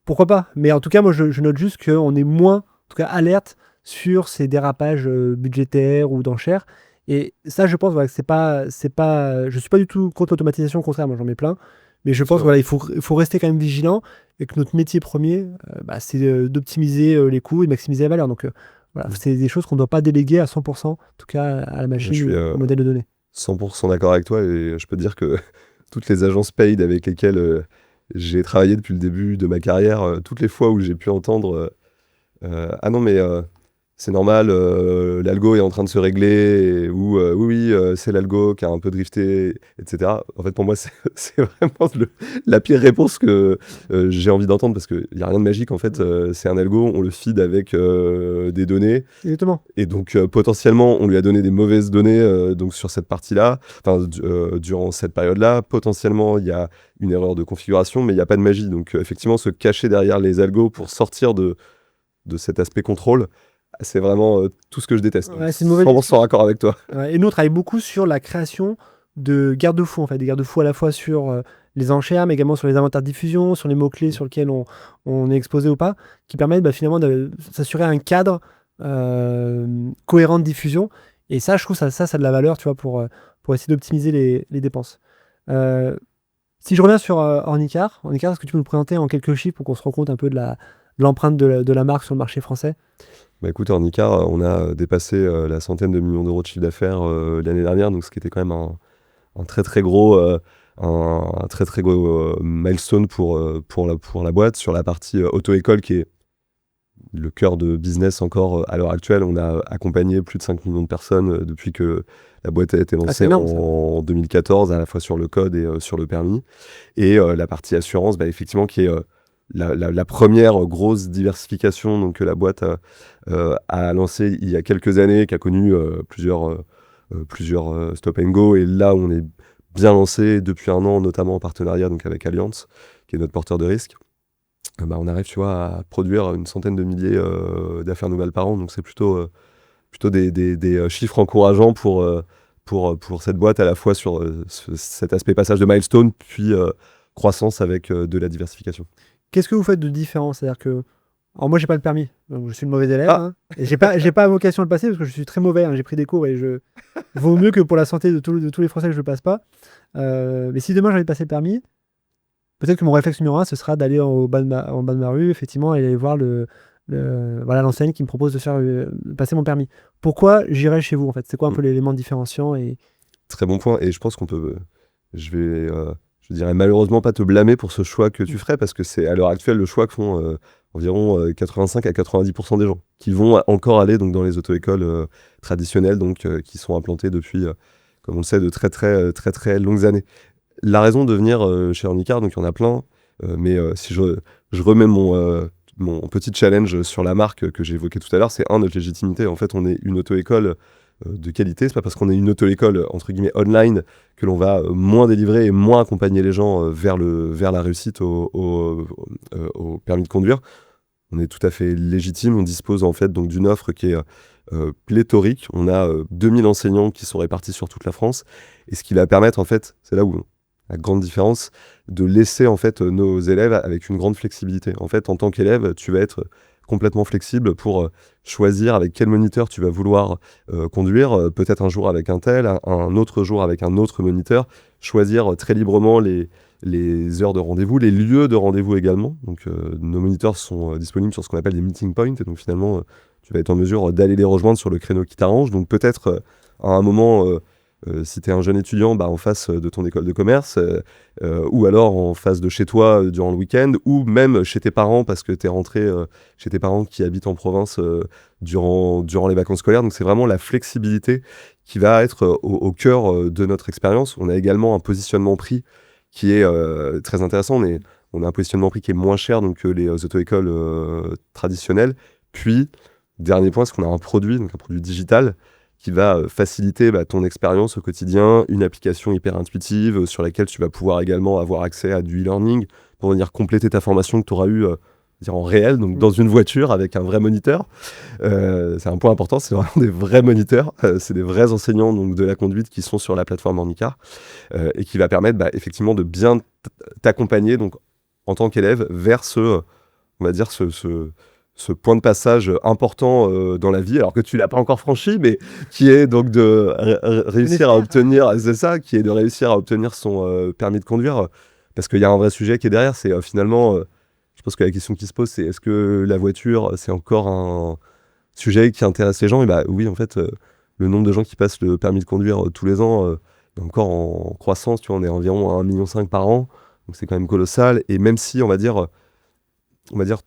pourquoi pas? Mais en tout cas, moi, je note juste qu'on est moins, en tout cas, alerte sur ces dérapages budgétaires ou d'enchères. Et ça, je pense, voilà, que je suis pas du tout contre l'automatisation, au contraire, moi j'en mets plein. Mais je pense, voilà, il faut rester quand même vigilant et que notre métier premier, c'est d'optimiser les coûts et de maximiser la valeur. Donc, voilà, c'est des choses qu'on ne doit pas déléguer à 100%, en tout cas à la machine ou au modèle de données. 100% d'accord avec toi, et je peux te dire que toutes les agences paid avec lesquelles j'ai travaillé depuis le début de ma carrière, toutes les fois où j'ai pu entendre ah non, mais c'est normal, l'algo est en train de se régler, ou oui, c'est l'algo qui a un peu drifté, etc. En fait, pour moi, c'est vraiment la pire réponse que j'ai envie d'entendre, parce qu'il n'y a rien de magique. En fait, c'est un algo, on le feed avec des données. Exactement. Et donc, potentiellement, on lui a donné des mauvaises données donc sur cette partie-là, durant cette période-là. Potentiellement, il y a une erreur de configuration, mais il n'y a pas de magie. Donc, effectivement, se cacher derrière les algos pour sortir de cet aspect contrôle, c'est vraiment tout ce que je déteste. Ouais, c'est une mauvaise 100% raccord avec toi. Et nous, on travaille beaucoup sur la création de garde-fous, en fait, des garde-fous à la fois sur les enchères, mais également sur les inventaires de diffusion, sur les mots-clés sur lesquels on est exposé ou pas, qui permettent finalement de s'assurer un cadre cohérent de diffusion. Et ça, je trouve ça a de la valeur, tu vois, pour essayer d'optimiser les dépenses. Si je reviens sur Ornicar, est-ce que tu peux nous présenter en quelques chiffres pour qu'on se rende compte un peu de l'empreinte de la marque sur le marché français? Écoute, Ornicar, on a dépassé la centaine de millions d'euros de chiffre d'affaires l'année dernière, donc ce qui était quand même un très très gros, milestone pour la boîte. Sur la partie auto-école, qui est le cœur de business encore à l'heure actuelle, on a accompagné plus de 5 millions de personnes depuis que la boîte a été lancée en 2014, à la fois sur le code et sur le permis. Et la partie assurance, effectivement, qui est la première grosse diversification donc, que la boîte a lancée il y a quelques années, qui a connu plusieurs stop and go. Et là, on est bien lancé depuis un an, notamment en partenariat donc, avec Allianz, qui est notre porteur de risque. On arrive, tu vois, à produire une centaine de milliers d'affaires nouvelles par an. Donc, c'est plutôt des chiffres encourageants pour cette boîte, à la fois sur cet aspect passage de milestone, puis croissance avec de la diversification. Qu'est-ce que vous faites de différent? C'est-à-dire que Alors moi, j'ai pas le permis, donc je suis le mauvais élève. Ah, Hein. Et j'ai pas vocation à le passer parce que je suis très mauvais. Hein. J'ai pris des cours et vaut mieux que pour la santé de tous les Français que je le passe pas. Mais si demain j'avais passé le permis, peut-être que mon réflexe numéro un, ce sera d'aller en bas de ma rue, effectivement, et aller voir voilà, l'enseigne qui me propose de faire passer mon permis. Pourquoi j'irais chez vous, en fait? C'est quoi un peu l'élément différenciant très bon point. Et je pense qu'on peut. Je vais, je dirais malheureusement pas te blâmer pour ce choix que tu ferais, parce que c'est à l'heure actuelle le choix que font environ 85 à 90% des gens qui vont encore aller donc, dans les auto-écoles traditionnelles, donc, qui sont implantées depuis, comme on le sait, de très longues années. La raison de venir chez Handicap, donc il y en a plein, mais si je remets mon petit challenge sur la marque que j'ai évoqué tout à l'heure, c'est notre légitimité. En fait, on est une auto-école de qualité. C'est pas parce qu'on est une auto-école entre guillemets online que l'on va moins délivrer et moins accompagner les gens vers la réussite au permis de conduire. On est tout à fait légitime. On dispose en fait donc d'une offre qui est pléthorique. On a 2000 enseignants qui sont répartis sur toute la France, et ce qui va permettre en fait, c'est là où la grande différence, de laisser en fait nos élèves avec une grande flexibilité. En fait, en tant qu'élève, tu vas être complètement flexible pour choisir avec quel moniteur tu vas vouloir conduire, peut-être un jour avec un tel, un autre jour avec un autre moniteur, choisir très librement les heures de rendez-vous, les lieux de rendez-vous également. Donc nos moniteurs sont disponibles sur ce qu'on appelle des meeting points, et donc finalement tu vas être en mesure d'aller les rejoindre sur le créneau qui t'arrange. Donc peut-être à un moment, si tu es un jeune étudiant, en face de ton école de commerce, ou alors en face de chez toi durant le week-end, ou même chez tes parents parce que tu es rentré chez tes parents qui habitent en province durant les vacances scolaires. Donc c'est vraiment la flexibilité qui va être au cœur de notre expérience. On a également un positionnement prix qui est très intéressant. On a un positionnement prix qui est moins cher donc, que les auto-écoles traditionnelles. Puis, dernier point, c'est qu'on a un produit digital qui va faciliter ton expérience au quotidien, une application hyper intuitive sur laquelle tu vas pouvoir également avoir accès à du e-learning pour venir compléter ta formation que tu auras eue en réel, donc dans une voiture avec un vrai moniteur. C'est un point important, c'est vraiment des vrais moniteurs, c'est des vrais enseignants donc, de la conduite qui sont sur la plateforme Handicap et qui va permettre effectivement de bien t'accompagner donc, en tant qu'élève vers on va dire ce point de passage important dans la vie, alors que tu l'as pas encore franchi, mais qui est donc de réussir à obtenir, c'est ça, qui est de réussir à obtenir son permis de conduire, parce qu'il y a un vrai sujet qui est derrière, c'est finalement, je pense que la question qui se pose, c'est est-ce que la voiture, c'est encore un sujet qui intéresse les gens? Et oui, en fait, le nombre de gens qui passent le permis de conduire tous les ans est encore en croissance, tu vois, on est environ à 1,5 million par an, donc c'est quand même colossal, et même si, on va dire,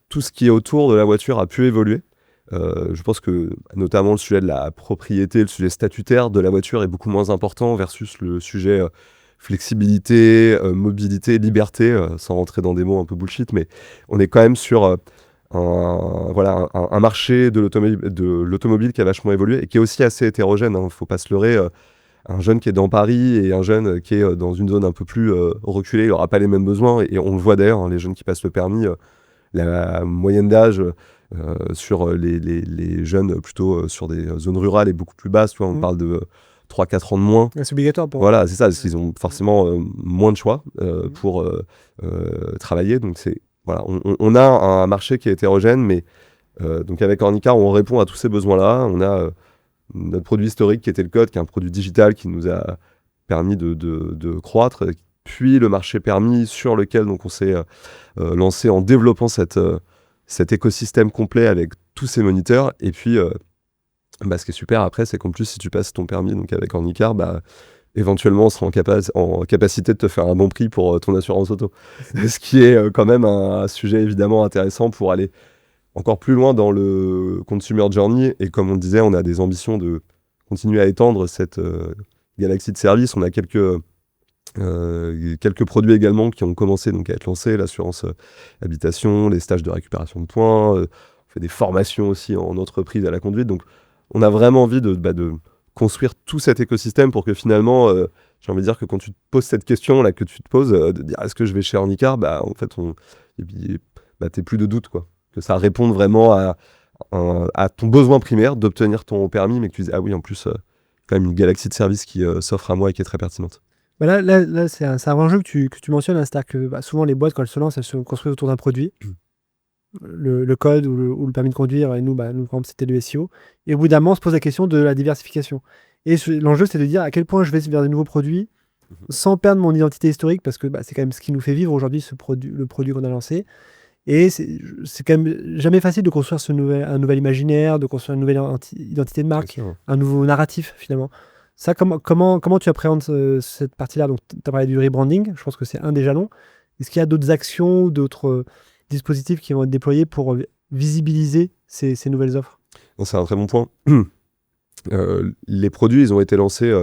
tout ce qui est autour de la voiture a pu évoluer. Je pense que notamment le sujet de la propriété, le sujet statutaire de la voiture est beaucoup moins important versus le sujet flexibilité, mobilité, liberté, sans rentrer dans des mots un peu bullshit, mais on est quand même sur un marché de l'automobile qui a vachement évolué et qui est aussi assez hétérogène. Hein, faut pas se leurrer. Un jeune qui est dans Paris et un jeune qui est dans une zone un peu plus reculée, il n'aura pas les mêmes besoins. Et on le voit d'ailleurs, hein, les jeunes qui passent le permis, la moyenne d'âge sur les jeunes plutôt sur des zones rurales est beaucoup plus basse. Tu vois, on parle de 3-4 ans de moins. c'est obligatoire pour Voilà, c'est ça, parce qu'ils ont forcément moins de choix pour travailler. Donc voilà, on a un marché qui est hétérogène, mais donc avec Ornica, on répond à tous ces besoins-là. On a notre produit historique qui était le code, qui est un produit digital qui nous a permis de croître, puis le marché permis sur lequel donc, on s'est lancé en développant cet écosystème complet avec tous ces moniteurs. Et puis, ce qui est super après, c'est qu'en plus, si tu passes ton permis donc avec Handicap, éventuellement, on sera en capacité de te faire un bon prix pour ton assurance auto. Ce qui est quand même un sujet évidemment intéressant pour aller encore plus loin dans le consumer journey. Et comme on le disait, on a des ambitions de continuer à étendre cette galaxie de services. On a quelques produits également qui ont commencé donc, à être lancés, l'assurance habitation, les stages de récupération de points, on fait des formations aussi en entreprise à la conduite. Donc on a vraiment envie de construire tout cet écosystème pour que finalement, j'ai envie de dire que quand tu te poses cette question là que tu te poses, de dire est-ce que je vais chez Handicap, en fait, t'es plus de doute, quoi. Que ça réponde vraiment à ton besoin primaire d'obtenir ton permis, mais que tu dises ah oui, en plus, quand même une galaxie de services qui s'offre à moi et qui est très pertinente. Là c'est un enjeu que tu mentionnes, hein, c'est-à-dire que souvent les boîtes, quand elles se lancent, elles se construisent autour d'un produit. le code ou le permis de conduire, et nous, par exemple, c'était le SEO. Et au bout d'un moment, on se pose la question de la diversification. Et l'enjeu, c'est de dire à quel point je vais vers de nouveaux produits sans perdre mon identité historique, parce que c'est quand même ce qui nous fait vivre aujourd'hui, le produit qu'on a lancé. Et c'est quand même jamais facile de construire un nouvel imaginaire, de construire une nouvelle identité de Bien marque, sûr. un nouveau narratif, finalement. Ça, comment tu appréhendes cette partie-là? Donc, tu as parlé du rebranding, je pense que c'est un des jalons. Est-ce qu'il y a d'autres actions ou d'autres dispositifs qui vont être déployés pour visibiliser ces nouvelles offres? Non, c'est un très bon point. Les produits, ils ont été lancés,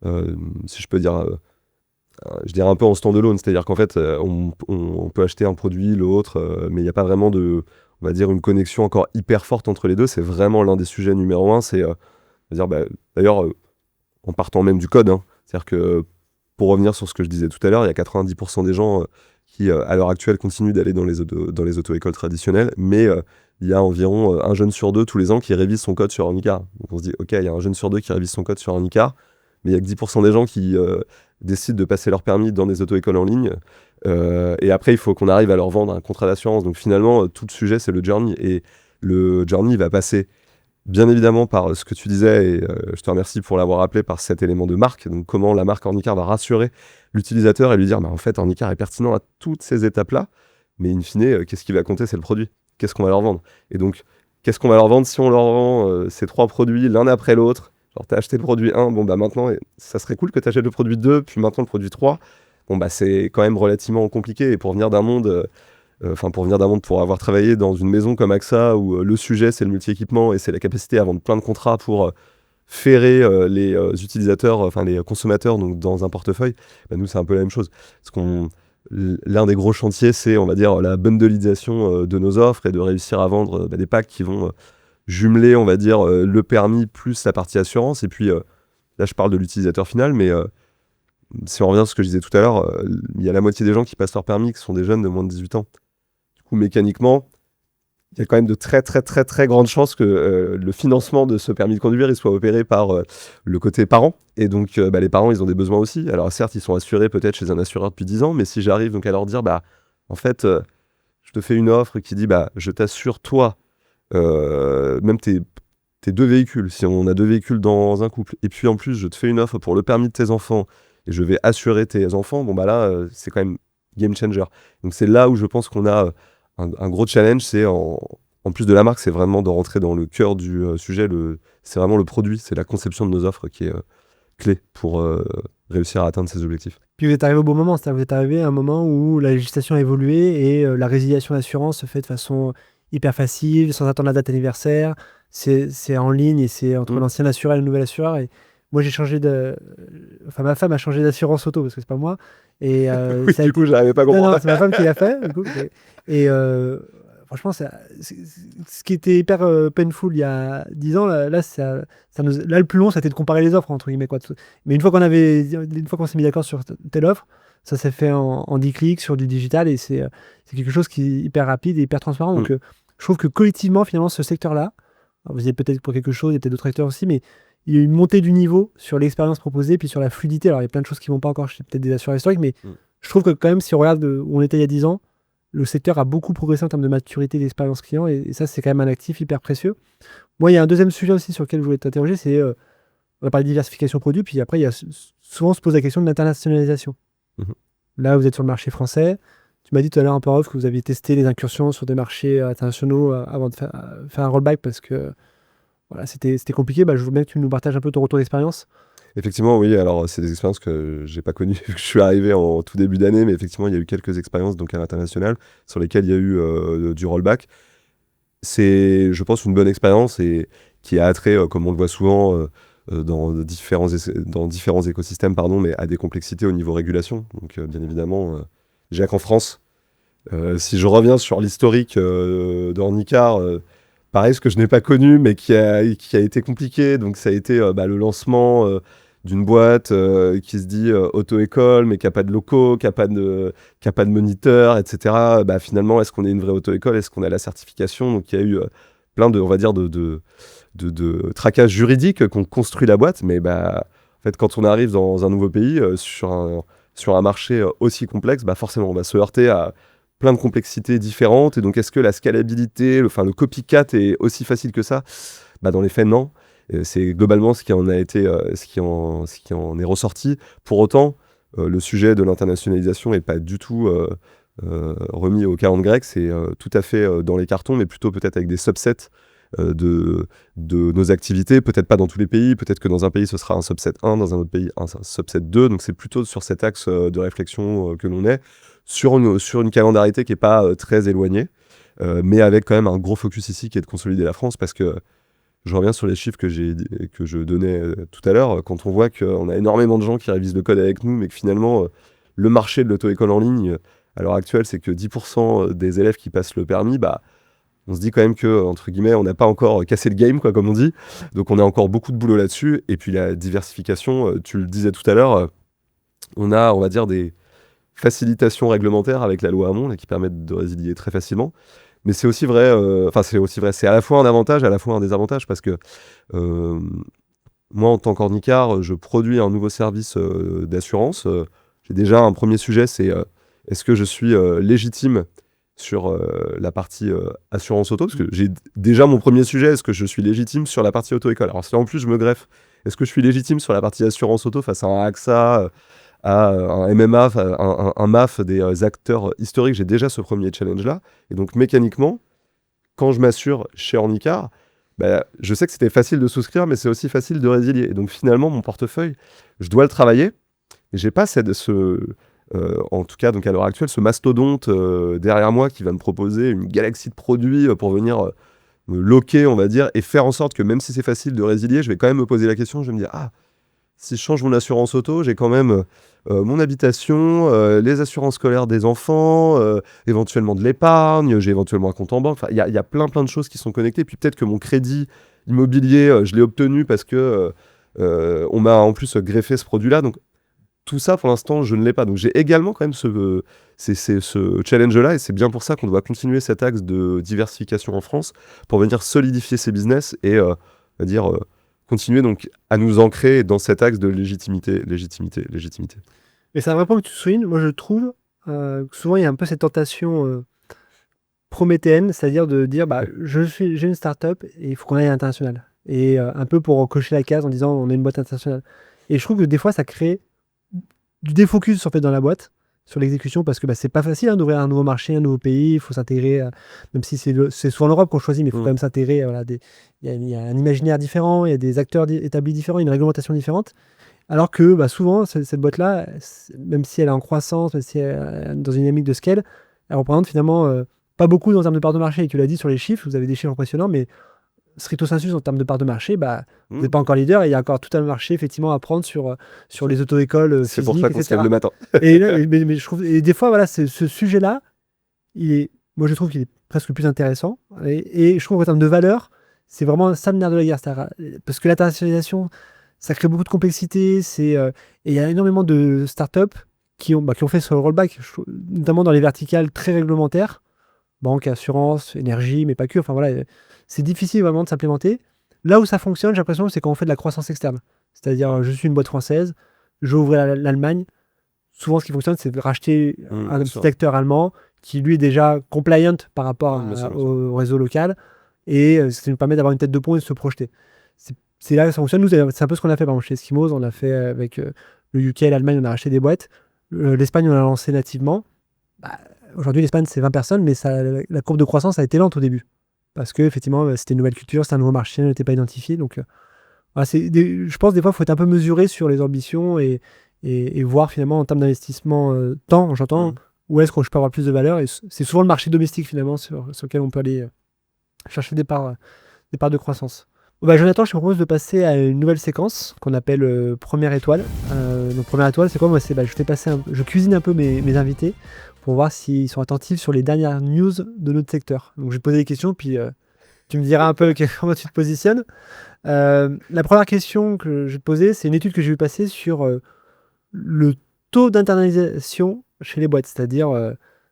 si je peux dire, je dirais un peu en stand-alone, c'est-à-dire qu'en fait, on peut acheter un produit, l'autre, mais il n'y a pas vraiment on va dire, une connexion encore hyper forte entre les deux. C'est vraiment l'un des sujets numéro un. C'est, d'ailleurs, en partant même du code, hein, c'est-à-dire que, pour revenir sur ce que je disais tout à l'heure, il y a 90% des gens qui, à l'heure actuelle, continuent d'aller dans les auto-écoles traditionnelles, mais il y a environ un jeune sur deux tous les ans qui révise son code sur Handicap. Donc on se dit, ok, il y a un jeune sur deux qui révise son code sur Handicap, mais il n'y a que 10% des gens qui décident de passer leur permis dans des auto-écoles en ligne. Et après, il faut qu'on arrive à leur vendre un contrat d'assurance. Donc finalement, tout le sujet, c'est le journey. Et le journey va passer, bien évidemment, par ce que tu disais, et je te remercie pour l'avoir appelé, par cet élément de marque. Donc comment la marque Handicap va rassurer l'utilisateur et lui dire, en fait, Handicap est pertinent à toutes ces étapes-là. Mais in fine, qu'est-ce qui va compter? C'est le produit. Qu'est-ce qu'on va leur vendre? Et donc, qu'est-ce qu'on va leur vendre si on leur vend ces 3 produits l'un après l'autre? Genre, t'as acheté le produit 1, maintenant, ça serait cool que tu achètes le produit 2, puis maintenant le produit 3. C'est quand même relativement compliqué. Et pour venir d'un monde, pour avoir travaillé dans une maison comme AXA, où le sujet, c'est le multi-équipement et c'est la capacité à vendre plein de contrats pour ferrer les utilisateurs, les consommateurs, donc dans un portefeuille, nous, c'est un peu la même chose. L'un des gros chantiers, c'est, on va dire, la bundleisation de nos offres et de réussir à vendre des packs qui vont jumeler, on va dire, le permis plus la partie assurance. Et puis, là, je parle de l'utilisateur final, mais si on revient sur ce que je disais tout à l'heure, il y a la moitié des gens qui passent leur permis qui sont des jeunes de moins de 18 ans. Du coup, mécaniquement, il y a quand même de très, très, très, très grandes chances que le financement de ce permis de conduire il soit opéré par le côté parent. Et donc, les parents, ils ont des besoins aussi. Alors, certes, ils sont assurés peut-être chez un assureur depuis 10 ans, mais si j'arrive donc à leur dire, en fait, je te fais une offre qui dit, je t'assure, toi, même tes 2 véhicules, si on a 2 véhicules dans un couple, et puis en plus, je te fais une offre pour le permis de tes enfants, et je vais assurer tes enfants, là, c'est quand même game changer. Donc, c'est là où je pense qu'on a un gros challenge, c'est en plus de la marque, c'est vraiment de rentrer dans le cœur du sujet. C'est vraiment le produit, c'est la conception de nos offres qui est clé pour réussir à atteindre ces objectifs. Puis vous êtes arrivé au bon moment, c'est-à-dire que vous êtes arrivé à un moment où la législation a évolué et la résiliation d'assurance se fait de façon hyper facile, sans attendre la date anniversaire. C'est en ligne et c'est entre l'ancien assureur et le nouvel assureur. Et moi, ma femme a changé d'assurance auto parce que c'est pas moi. Et oui, du coup, j'arrivais pas à comprendre. Non, c'est ma femme qui l'a fait. Du coup, et franchement, ce qui était hyper painful il y a 10 ans, là, le plus long, c'était de comparer les offres, entre guillemets, quoi. Mais une fois qu'on s'est mis d'accord sur telle offre, ça s'est fait en 10 clics sur du digital et c'est quelque chose qui est hyper rapide et hyper transparent. Donc, je trouve que collectivement, finalement, ce secteur-là, vous êtes peut-être pour quelque chose, il y a peut-être d'autres acteurs aussi, mais il y a une montée du niveau sur l'expérience proposée, puis sur la fluidité. Alors, il y a plein de choses qui ne vont pas encore chez peut-être des assureurs historiques, mais je trouve que quand même, si on regarde où on était il y a 10 ans, le secteur a beaucoup progressé en termes de maturité d'expérience client, et ça, c'est quand même un actif hyper précieux. Moi, il y a un deuxième sujet aussi sur lequel je voulais t'interroger, c'est, on a parlé de diversification produit, puis après, souvent on se pose la question de l'internationalisation. Là, vous êtes sur le marché français. Tu m'as dit tout à l'heure un peu off que vous aviez testé les incursions sur des marchés internationaux avant de faire un rollback parce que voilà, c'était compliqué. Je veux bien que tu nous partages un peu ton retour d'expérience. Effectivement, oui. Alors, c'est des expériences que j'ai pas connues vu que je suis arrivé en tout début d'année, mais effectivement, il y a eu quelques expériences donc à l'international sur lesquelles il y a eu du rollback. C'est, je pense, une bonne expérience et qui a attrait, comme on le voit souvent dans différents écosystèmes, mais à des complexités au niveau régulation. Donc, bien évidemment, déjà qu'en France, si je reviens sur l'historique de Handicap, pareil, ce que je n'ai pas connu, mais qui a été compliqué. Donc, ça a été le lancement d'une boîte qui se dit auto-école, mais qui n'a pas de locaux, qui n'a pas de moniteur, etc. Finalement, est-ce qu'on est une vraie auto-école? Est-ce qu'on a la certification? Donc, il y a eu plein de, on va dire, de tracages juridiques qu'on construit la boîte. Mais en fait, quand on arrive dans un nouveau pays, sur un marché aussi complexe, forcément, on va se heurter à plein de complexités différentes. Et donc, est-ce que la scalabilité, le copycat est aussi facile que ça? Dans les faits, non. C'est globalement ce qui en a été, ce qui en est ressorti. Pour autant, le sujet de l'internationalisation n'est pas du tout remis aux 40 grecs. C'est tout à fait dans les cartons, mais plutôt peut-être avec des subsets de nos activités. Peut-être pas dans tous les pays. Peut-être que dans un pays, ce sera un subset 1, dans un autre pays, un subset 2. Donc, c'est plutôt sur cet axe de réflexion que l'on est, sur une calendarité qui n'est pas très éloignée, mais avec quand même un gros focus ici qui est de consolider la France, parce que je reviens sur les chiffres que je donnais tout à l'heure. Quand on voit qu'on a énormément de gens qui révisent le code avec nous, mais que finalement, le marché de l'auto-école en ligne, à l'heure actuelle, c'est que 10% des élèves qui passent le permis, on se dit quand même que, entre guillemets, on n'a pas encore cassé le game, quoi, comme on dit. Donc on a encore beaucoup de boulot là-dessus. Et puis la diversification, tu le disais tout à l'heure, on a, on va dire, des facilitations réglementaires avec la loi Hamon là, qui permettent de résilier très facilement. Mais c'est aussi vrai, c'est à la fois un avantage, à la fois un désavantage, parce que moi, en tant qu'ornicard, je produis un nouveau service d'assurance. J'ai déjà un premier sujet, c'est est-ce que je suis légitime sur la partie assurance auto? Parce que j'ai déjà mon premier sujet, est-ce que je suis légitime sur la partie auto-école? Alors si en plus je me greffe, est-ce que je suis légitime sur la partie assurance auto face à un AXA, à un MMA, un MAF, des acteurs historiques? J'ai déjà ce premier challenge-là. Et donc mécaniquement, quand je m'assure chez Ornicar, je sais que c'était facile de souscrire, mais c'est aussi facile de résilier. Et donc finalement, mon portefeuille, je dois le travailler. Et j'ai pas en tout cas, donc à l'heure actuelle, ce mastodonte derrière moi qui va me proposer une galaxie de produits pour venir me loquer, on va dire, et faire en sorte que même si c'est facile de résilier, je vais quand même me poser la question, je vais me dire, si je change mon assurance auto, j'ai quand même mon habitation, les assurances scolaires des enfants, éventuellement de l'épargne, j'ai éventuellement un compte en banque. Enfin, il y a plein de choses qui sont connectées. Puis peut-être que mon crédit immobilier, je l'ai obtenu parce que on m'a en plus greffé ce produit-là. Donc tout ça, pour l'instant, je ne l'ai pas. Donc j'ai également quand même ce challenge-là, et c'est bien pour ça qu'on doit continuer cet axe de diversification en France pour venir solidifier ces business et on va dire continuer donc à nous ancrer dans cet axe de légitimité. Et c'est un vrai point que tu soulignes. Moi, je trouve que souvent, il y a un peu cette tentation prométhéenne, c'est-à-dire de dire j'ai une start-up et il faut qu'on aille à l'international. Et un peu pour cocher la case en disant on est une boîte internationale. Et je trouve que des fois, ça crée du défocus en fait dans la boîte sur l'exécution, parce que c'est pas facile d'ouvrir un nouveau marché, un nouveau pays. Il faut s'intégrer, même si c'est souvent l'Europe qu'on choisit, mais il faut quand même s'intégrer. Il y a un imaginaire différent, il y a des acteurs établis différents, une réglementation différente. Alors que souvent, cette boîte-là, même si elle est en croissance, même si elle est dans une dynamique de scale, elle représente finalement pas beaucoup en termes de part de marché. Et tu l'as dit sur les chiffres, vous avez des chiffres impressionnants, mais stricto sensu, en termes de part de marché, vous n'êtes pas encore leader, et il y a encore tout un marché effectivement à prendre sur les auto-écoles C'est physiques, pour ça qu'on se etc. lève le matin. mais je trouve, et des fois, ce sujet-là, moi je trouve qu'il est presque plus intéressant. Et je trouve qu'en termes de valeur, c'est vraiment ça le nerf de la guerre. Parce que l'internationalisation, ça crée beaucoup de complexité. Et il y a énormément de startups qui ont fait ce rollback, notamment dans les verticales très réglementaires, banque, assurance, énergie, mais pas que. Enfin voilà, c'est difficile vraiment de s'implémenter. Là où ça fonctionne, j'ai l'impression, c'est quand on fait de la croissance externe. C'est-à-dire, je suis une boîte française, je vais ouvrir l'Allemagne. Souvent, ce qui fonctionne, c'est de racheter un petit acteur allemand qui, lui, est déjà compliant par rapport au réseau local. Et ça nous permet d'avoir une tête de pont et de se projeter. C'est là que ça fonctionne. Nous, c'est un peu ce qu'on a fait, par exemple, chez Eskimos. On l'a fait avec le UK et l'Allemagne, on a racheté des boîtes. L'Espagne, on l'a lancé nativement. Aujourd'hui, l'Espagne, c'est 20 personnes, mais la courbe de croissance a été lente au début. Parce que effectivement, c'était une nouvelle culture, c'était un nouveau marché, on n'était pas identifié. Donc, je pense des fois, il faut être un peu mesuré sur les ambitions et voir finalement en termes d'investissement temps, j'entends, où est-ce que je peux avoir plus de valeur. Et c'est souvent le marché domestique finalement sur lequel on peut aller chercher des parts de croissance. Jonathan, je te propose de passer à une nouvelle séquence qu'on appelle Première étoile. Donc Première étoile, c'est quoi? Moi, je cuisine un peu mes invités pour voir s'ils sont attentifs sur les dernières news de notre secteur. Donc je vais te poser des questions, puis tu me diras un peu comment tu te positionnes. La première question que je vais te poser, c'est une étude que j'ai vu passer sur le taux d'internalisation chez les boîtes, c'est-à-dire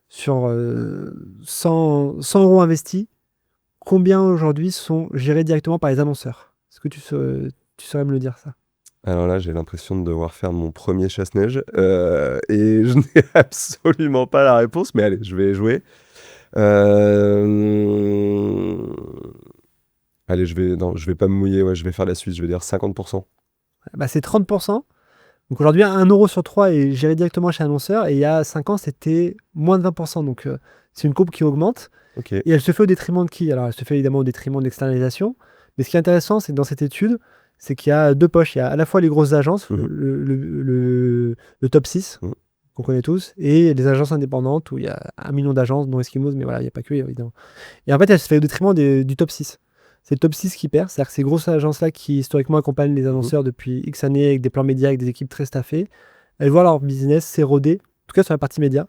sur 100 € investis, combien aujourd'hui sont gérés directement par les annonceurs? Est-ce que tu saurais me le dire, ça? Alors là, j'ai l'impression de devoir faire mon premier chasse-neige et je n'ai absolument pas la réponse, mais allez, je vais jouer. Euh, Allez, non, je vais pas me mouiller, ouais, je vais faire la Suisse, je vais dire 50%. Bah, c'est 30%. Donc aujourd'hui, 1 euro sur 3 est géré directement chez l'annonceur et il y a 5 ans, c'était moins de 20%. Donc c'est une courbe qui augmente Ok. et elle se fait au détriment de qui? Alors elle se fait évidemment au détriment de l'externalisation. Mais ce qui est intéressant, c'est que dans cette étude, c'est qu'il y a deux poches. Il y a à la fois les grosses agences, Mhm. le top 6 Mhm. qu'on connaît tous, et les agences indépendantes où il y a 1 million d'agences, dont Eskimos, mais voilà, il n'y a pas que, évidemment. Et en fait, elle se fait au détriment du top 6. C'est le top 6 qui perd, c'est-à-dire que ces grosses agences-là qui historiquement accompagnent les Mhm. annonceurs depuis X années avec des plans médias, avec des équipes très staffées, elles voient leur business s'éroder, en tout cas sur la partie média,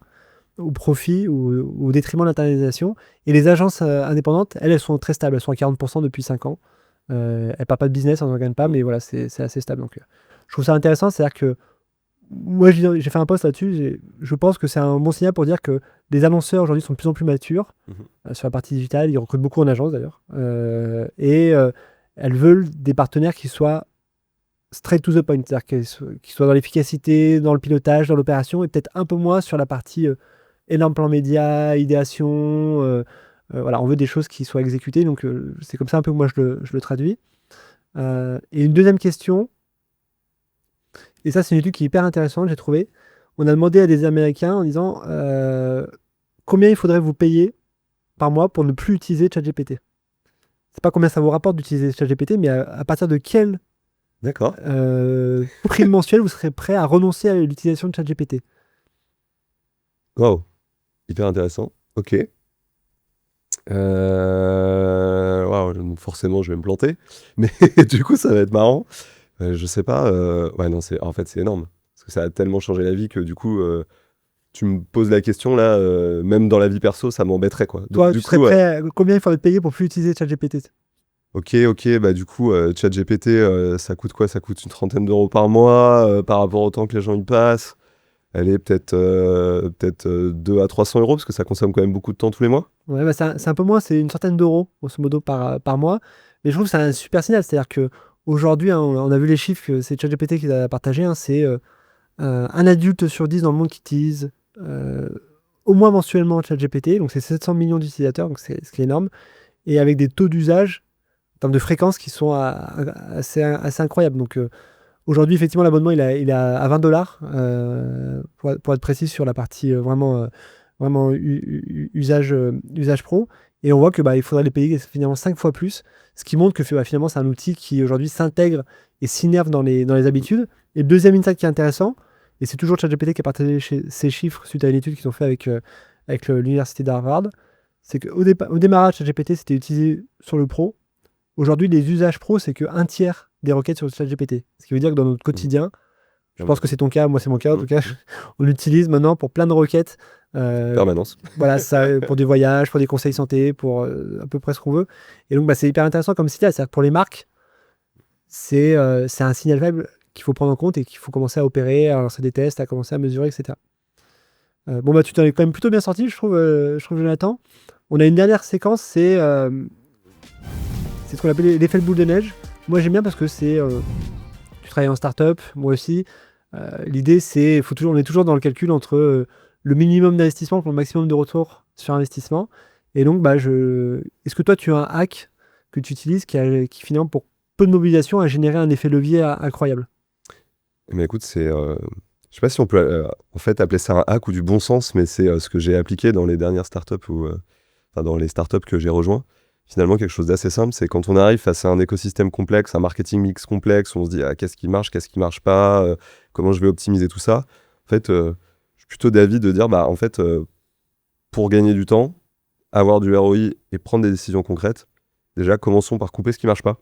au profit ou au détriment de l'internalisation. Et les agences indépendantes, elles sont très stables, elles sont à 40% depuis 5 ans. Elles ne partent pas de business, elles n'en gagnent pas, mais voilà, c'est assez stable. Donc, je trouve ça intéressant, c'est-à-dire que moi, j'ai fait un post là-dessus. Je pense que c'est un bon signal pour dire que les annonceurs aujourd'hui sont de plus en plus matures Mhm. sur la partie digitale. Ils recrutent beaucoup en agence d'ailleurs. Et elles veulent des partenaires qui soient straight to the point, c'est-à-dire qu'ils soient dans l'efficacité, dans le pilotage, dans l'opération, et peut-être un peu moins sur la partie énorme plan média, idéation. Voilà, on veut des choses qui soient exécutées. Donc c'est comme ça un peu que moi je le traduis. Et une deuxième question. Et ça, c'est une étude qui est hyper intéressante, j'ai trouvé. On a demandé à des Américains en disant combien il faudrait vous payer par mois pour ne plus utiliser ChatGPT. C'est pas combien ça vous rapporte d'utiliser ChatGPT, mais à partir de quel D'accord. prix mensuel vous serez prêt à renoncer à l'utilisation de ChatGPT. Waouh. Hyper intéressant. Ok. Waouh, donc forcément, je vais me planter. Mais du coup, ça va être marrant. Je sais pas. Ouais, non, en fait, c'est énorme. Parce que ça a tellement changé la vie que du coup, tu me poses la question là, même dans la vie perso, ça m'embêterait quoi. Donc Toi, du tu serais coup, ouais. prêt combien il faudrait te payer pour plus utiliser ChatGPT? Ok, bah du coup, ChatGPT, ça coûte quoi? Ça coûte une trentaine d'euros par mois par rapport au temps que les gens y passent. Elle est peut-être 2 à 300 euros parce que ça consomme quand même beaucoup de temps tous les mois. Ouais, bah, c'est un peu moins, c'est une centaine d'euros, grosso modo, par mois. Mais je trouve que c'est un super signal. C'est-à-dire que aujourd'hui, hein, on a vu les chiffres que c'est ChatGPT qui a partagé. Hein, c'est un adulte sur 10 dans le monde qui utilise au moins mensuellement ChatGPT. Donc c'est 700 millions d'utilisateurs, donc c'est ce qui est énorme. Et avec des taux d'usage en termes de fréquence qui sont assez incroyables. Donc aujourd'hui, effectivement, l'abonnement il est à 20 dollars pour être précis sur la partie vraiment usage pro. Et on voit que il faudrait les payer finalement 5 fois plus, ce qui montre que finalement c'est un outil qui aujourd'hui s'intègre et s'innerve dans les habitudes. Et le deuxième insight qui est intéressant, et c'est toujours ChatGPT qui a partagé ces chiffres suite à une étude qu'ils ont fait avec l'université d'Harvard, c'est qu'au démarrage, ChatGPT c'était utilisé sur le pro. Aujourd'hui, les usages pro, c'est qu'un tiers des requêtes sur ChatGPT. Ce qui veut dire que dans notre Mhm. quotidien, je Clairement. pense que c'est ton cas, moi c'est mon cas en tout Mhm. cas, on l'utilise maintenant pour plein de requêtes. Permanence. Voilà, ça, pour des voyages, pour des conseils santé, pour à peu près ce qu'on veut. Et donc, c'est hyper intéressant comme signal. C'est-à-dire que pour les marques, c'est un signal faible qu'il faut prendre en compte et qu'il faut commencer à opérer, à lancer des tests, à commencer à mesurer, etc. Bon, tu t'en es quand même plutôt bien sorti, je trouve, Jonathan. On a une dernière séquence, c'est ce qu'on appelle l'effet de boule de neige. Moi, j'aime bien parce que tu travailles en start-up, moi aussi. L'idée, on est toujours dans le calcul entre le minimum d'investissement pour le maximum de retour sur investissement. Et donc, est-ce que toi, tu as un hack que tu utilises qui finalement, pour peu de mobilisation, a généré un effet levier incroyable? Mais écoute, je sais pas si on peut en fait appeler ça un hack ou du bon sens, mais c'est ce que j'ai appliqué dans les dernières startups enfin dans les startups que j'ai rejoints. Finalement, quelque chose d'assez simple, c'est quand on arrive face à un écosystème complexe, un marketing mix complexe, où on se dit qu'est-ce qui marche pas, comment je vais optimiser tout ça. En fait, je suis plutôt d'avis de dire en fait, pour gagner du temps, avoir du ROI et prendre des décisions concrètes, déjà commençons par couper ce qui marche pas.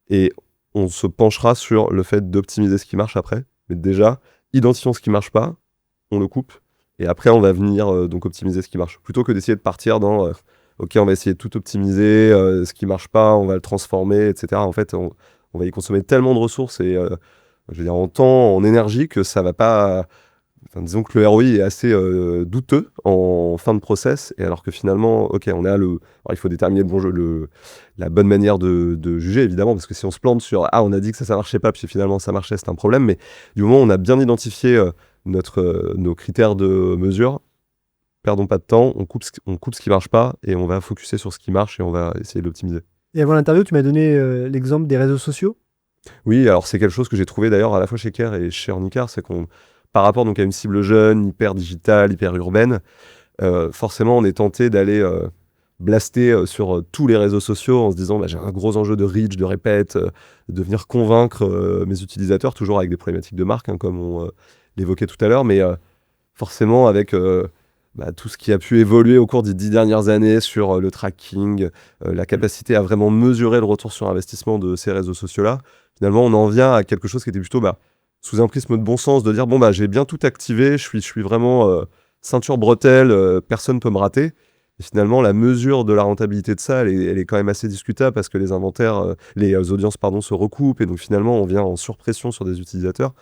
Et on se penchera sur le fait d'optimiser ce qui marche après. Mais déjà, identifions ce qui marche pas, on le coupe, et après on va venir donc optimiser ce qui marche. Plutôt que d'essayer de partir dans ok, on va essayer de tout optimiser, ce qui marche pas, on va le transformer, etc. En fait, on va y consommer tellement de ressources et je veux dire en temps, en énergie que ça va pas. disons que le ROI est assez douteux en fin de process, et alors que finalement, ok, on a alors il faut déterminer le bon jeu, la bonne manière de juger, évidemment, parce que si on se plante sur on a dit que ça marchait pas, puis finalement ça marchait, c'est un problème, mais du moment où on a bien identifié nos critères de mesure, perdons pas de temps, on coupe ce qui marche pas, et on va focuser sur ce qui marche, et on va essayer de l'optimiser. Et avant l'interview, tu m'as donné l'exemple des réseaux sociaux. Oui, alors c'est quelque chose que j'ai trouvé d'ailleurs à la fois chez Care et chez Ornicar, c'est qu'on, par rapport donc à une cible jeune, hyper digitale, hyper urbaine, forcément on est tenté d'aller blaster sur tous les réseaux sociaux en se disant j'ai un gros enjeu de reach, de répète, de venir convaincre mes utilisateurs, toujours avec des problématiques de marque, comme on l'évoquait tout à l'heure, mais forcément avec tout ce qui a pu évoluer au cours des 10 dernières années sur le tracking, la capacité à vraiment mesurer le retour sur investissement de ces réseaux sociaux-là, finalement on en vient à quelque chose qui était plutôt sous un prisme de bon sens, de dire j'ai bien tout activé, je suis vraiment ceinture bretelle, personne peut me rater. Et finalement, la mesure de la rentabilité de ça, elle est quand même assez discutable parce que les inventaires, les audiences se recoupent, et donc finalement on vient en surpression sur des utilisateurs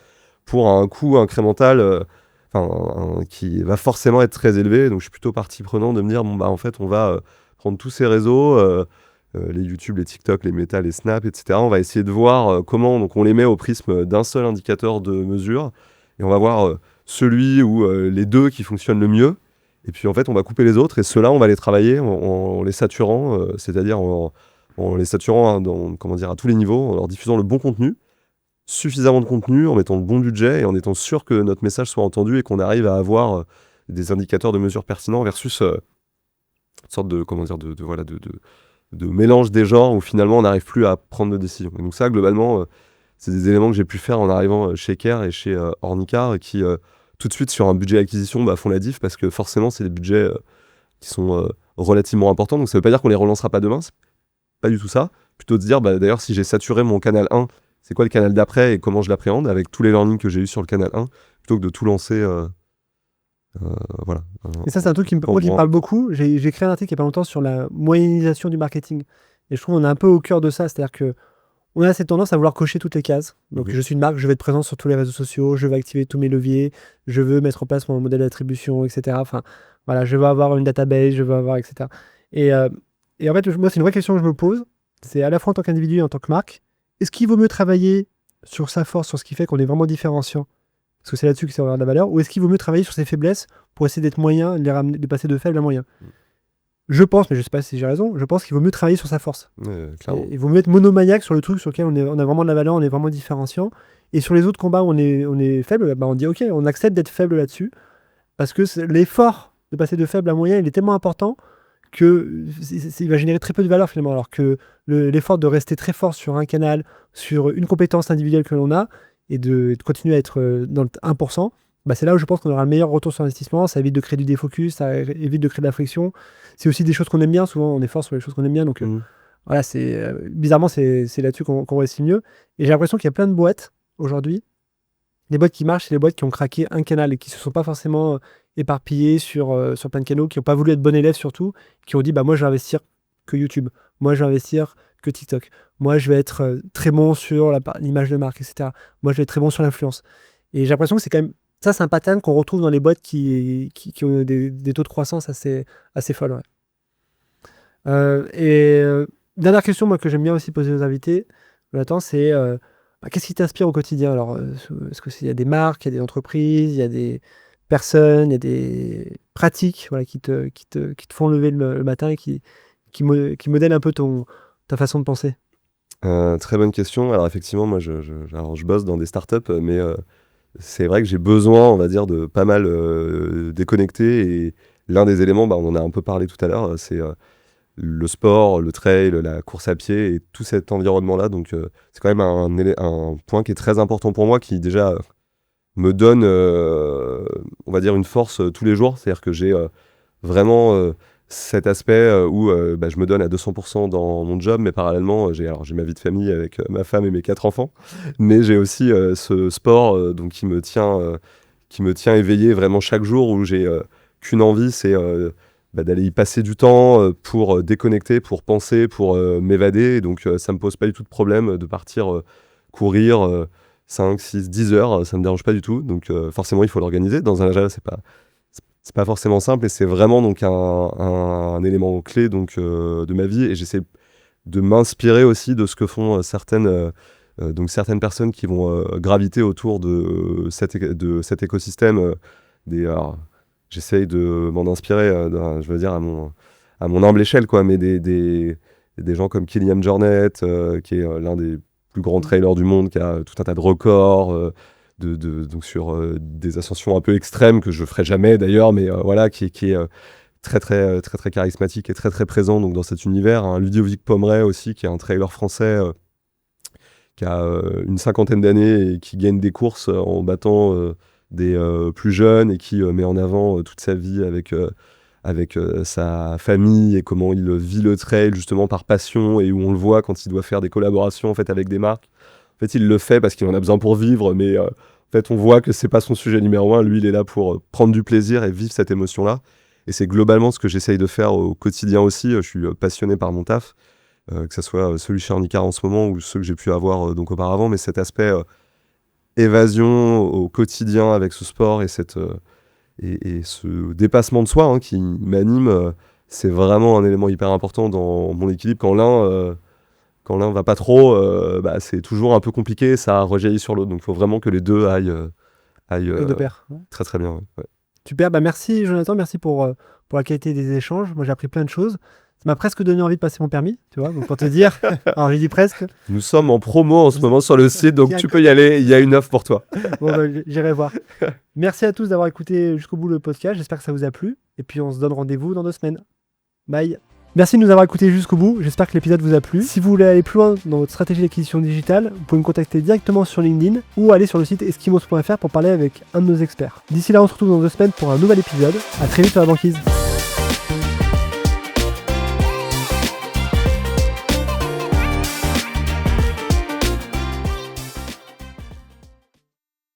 pour un coût incrémental qui va forcément être très élevé. Donc je suis plutôt partie prenante de me dire en fait on va prendre tous ces réseaux, les YouTube, les TikTok, les Meta, les Snap, etc. On va essayer de voir comment donc on les met au prisme d'un seul indicateur de mesure, et on va voir celui ou les deux qui fonctionnent le mieux. Et puis en fait, on va couper les autres, et ceux-là, on va les travailler en les saturant, c'est-à-dire en les saturant à tous les niveaux, en leur diffusant le bon contenu, suffisamment de contenu, en mettant le bon budget, et en étant sûr que notre message soit entendu et qu'on arrive à avoir des indicateurs de mesure pertinents versus une sorte de mélange des genres où finalement on n'arrive plus à prendre de décision. Et donc ça, globalement, c'est des éléments que j'ai pu faire en arrivant chez Care et chez Ornicar, qui tout de suite sur un budget acquisition font la diff, parce que forcément c'est des budgets qui sont relativement importants. Donc ça veut pas dire qu'on les relancera pas demain, c'est pas du tout ça. Plutôt de se dire d'ailleurs, si j'ai saturé mon canal 1, c'est quoi le canal d'après et comment je l'appréhende avec tous les learnings que j'ai eu sur le canal 1, plutôt que de tout lancer. Voilà. Et ça, c'est un truc qui me parle beaucoup. J'ai écrit un article il n'y a pas longtemps sur la moyennisation du marketing. Et je trouve qu'on est un peu au cœur de ça. C'est-à-dire que on a cette tendance à vouloir cocher toutes les cases. Donc, je suis une marque, je vais être présent sur tous les réseaux sociaux, je veux activer tous mes leviers, je veux mettre en place mon modèle d'attribution, etc. Enfin, voilà, je veux avoir une database, je veux avoir, etc. Et en fait, moi, c'est une vraie question que je me pose. C'est à la fois en tant qu'individu et en tant que marque. Est-ce qu'il vaut mieux travailler sur sa force, sur ce qui fait qu'on est vraiment différenciant, parce que c'est là-dessus que ça va avoir de la valeur, ou est-ce qu'il vaut mieux travailler sur ses faiblesses pour essayer d'être moyen, de passer de faible à moyen? Je pense, mais je sais pas si j'ai raison, je pense qu'il vaut mieux travailler sur sa force. Il vaut mieux être monomaniaque sur le truc sur lequel on a vraiment de la valeur, on est vraiment différenciant. Et sur les autres combats où on est faible, on dit ok, on accepte d'être faible là-dessus, parce que l'effort de passer de faible à moyen, il est tellement important que il va générer très peu de valeur finalement, alors que l'effort de rester très fort sur un canal, sur une compétence individuelle que l'on a, et de continuer à être dans le 1%, c'est là où je pense qu'on aura le meilleur retour sur investissement. Ça évite de créer du défocus, ça évite de créer de la friction. C'est aussi des choses qu'on aime bien. Souvent, on est fort sur les choses qu'on aime bien. Donc, voilà, bizarrement, c'est là-dessus qu'on réussit mieux. Et j'ai l'impression qu'il y a plein de boîtes aujourd'hui. Les boîtes qui marchent, c'est les boîtes qui ont craqué un canal et qui ne se sont pas forcément éparpillées sur plein de canaux, qui n'ont pas voulu être bon élève surtout, qui ont dit moi, je vais investir que YouTube. Moi, je vais investir que TikTok. Moi, je vais être très bon sur l'image de marque, etc. Moi, je vais être très bon sur l'influence. Et j'ai l'impression que c'est quand même. Ça, c'est un pattern qu'on retrouve dans les boîtes qui ont des taux de croissance assez folles. Ouais. Dernière question, moi, que j'aime bien aussi poser aux invités, Jonathan, c'est qu'est-ce qui t'inspire au quotidien? Alors, est-ce qu'il y a des marques, il y a des entreprises, il y a des personnes, il y a des pratiques qui te font lever le matin et qui modèlent un peu ta façon de penser? Très bonne question. Alors effectivement, moi je bosse dans des startups, mais c'est vrai que j'ai besoin, on va dire, de pas mal déconnecter, et l'un des éléments, on en a un peu parlé tout à l'heure, c'est le sport, le trail, la course à pied et tout cet environnement-là. Donc c'est quand même un point qui est très important pour moi, qui déjà me donne, on va dire, une force tous les jours. C'est-à-dire que j'ai vraiment cet aspect où je me donne à 200% dans mon job, mais parallèlement, j'ai ma vie de famille avec ma femme et mes 4 enfants, mais j'ai aussi ce sport donc qui me tient éveillé vraiment chaque jour, où j'ai qu'une envie, c'est d'aller y passer du temps pour déconnecter, pour penser, pour m'évader. Et donc ça me pose pas du tout de problème de partir courir 5, 6, 10 heures, ça me dérange pas du tout. Donc forcément, il faut l'organiser. Dans un agenda, c'est pas forcément simple et c'est vraiment donc un élément clé donc, de ma vie. Et j'essaie de m'inspirer aussi de ce que font certaines personnes qui vont graviter autour de cet écosystème. Alors, j'essaye de m'en inspirer, je veux dire, à mon humble échelle, quoi, mais des gens comme Kilian Jornet, qui est l'un des plus grands trailers du monde, qui a tout un tas de records donc sur des ascensions un peu extrêmes que je ferai jamais d'ailleurs, mais voilà, qui est très, très, très, très charismatique et très, très présent donc, dans cet univers. Un Ludovic Pomeray aussi, qui est un trailer français qui a une 50aine d'années et qui gagne des courses en battant des plus jeunes et qui met en avant toute sa vie avec sa famille et comment il vit le trail justement par passion, et où on le voit quand il doit faire des collaborations en fait, avec des marques. En fait, il le fait parce qu'il en a besoin pour vivre, mais en fait, on voit que c'est pas son sujet numéro 1. Lui, il est là pour prendre du plaisir et vivre cette émotion-là. Et c'est globalement ce que j'essaye de faire au quotidien aussi. Je suis passionné par mon taf, que ce soit celui chez Ornicar en ce moment ou ceux que j'ai pu avoir donc auparavant, mais cet aspect évasion au quotidien avec ce sport et ce dépassement de soi qui m'anime, c'est vraiment un élément hyper important dans mon équilibre. Quand l'un va pas trop, c'est toujours un peu compliqué, ça rejaillit sur l'autre. Donc il faut vraiment que les deux aillent de pair. très très bien. Ouais. Super, merci Jonathan, merci pour la qualité des échanges. Moi j'ai appris plein de choses. Ça m'a presque donné envie de passer mon permis, tu vois, donc pour te dire, alors j'ai dit presque. Nous sommes en promo en ce moment sur le site, donc tu peux y aller, il y a une offre pour toi. Bon, j'irai voir. Merci à tous d'avoir écouté jusqu'au bout le podcast, j'espère que ça vous a plu, et puis on se donne rendez-vous dans 2 semaines. Bye. Merci de nous avoir écoutés jusqu'au bout, j'espère que l'épisode vous a plu. Si vous voulez aller plus loin dans votre stratégie d'acquisition digitale, vous pouvez me contacter directement sur LinkedIn ou aller sur le site eskimos.fr pour parler avec un de nos experts. D'ici là, on se retrouve dans 2 semaines pour un nouvel épisode. À très vite sur la banquise.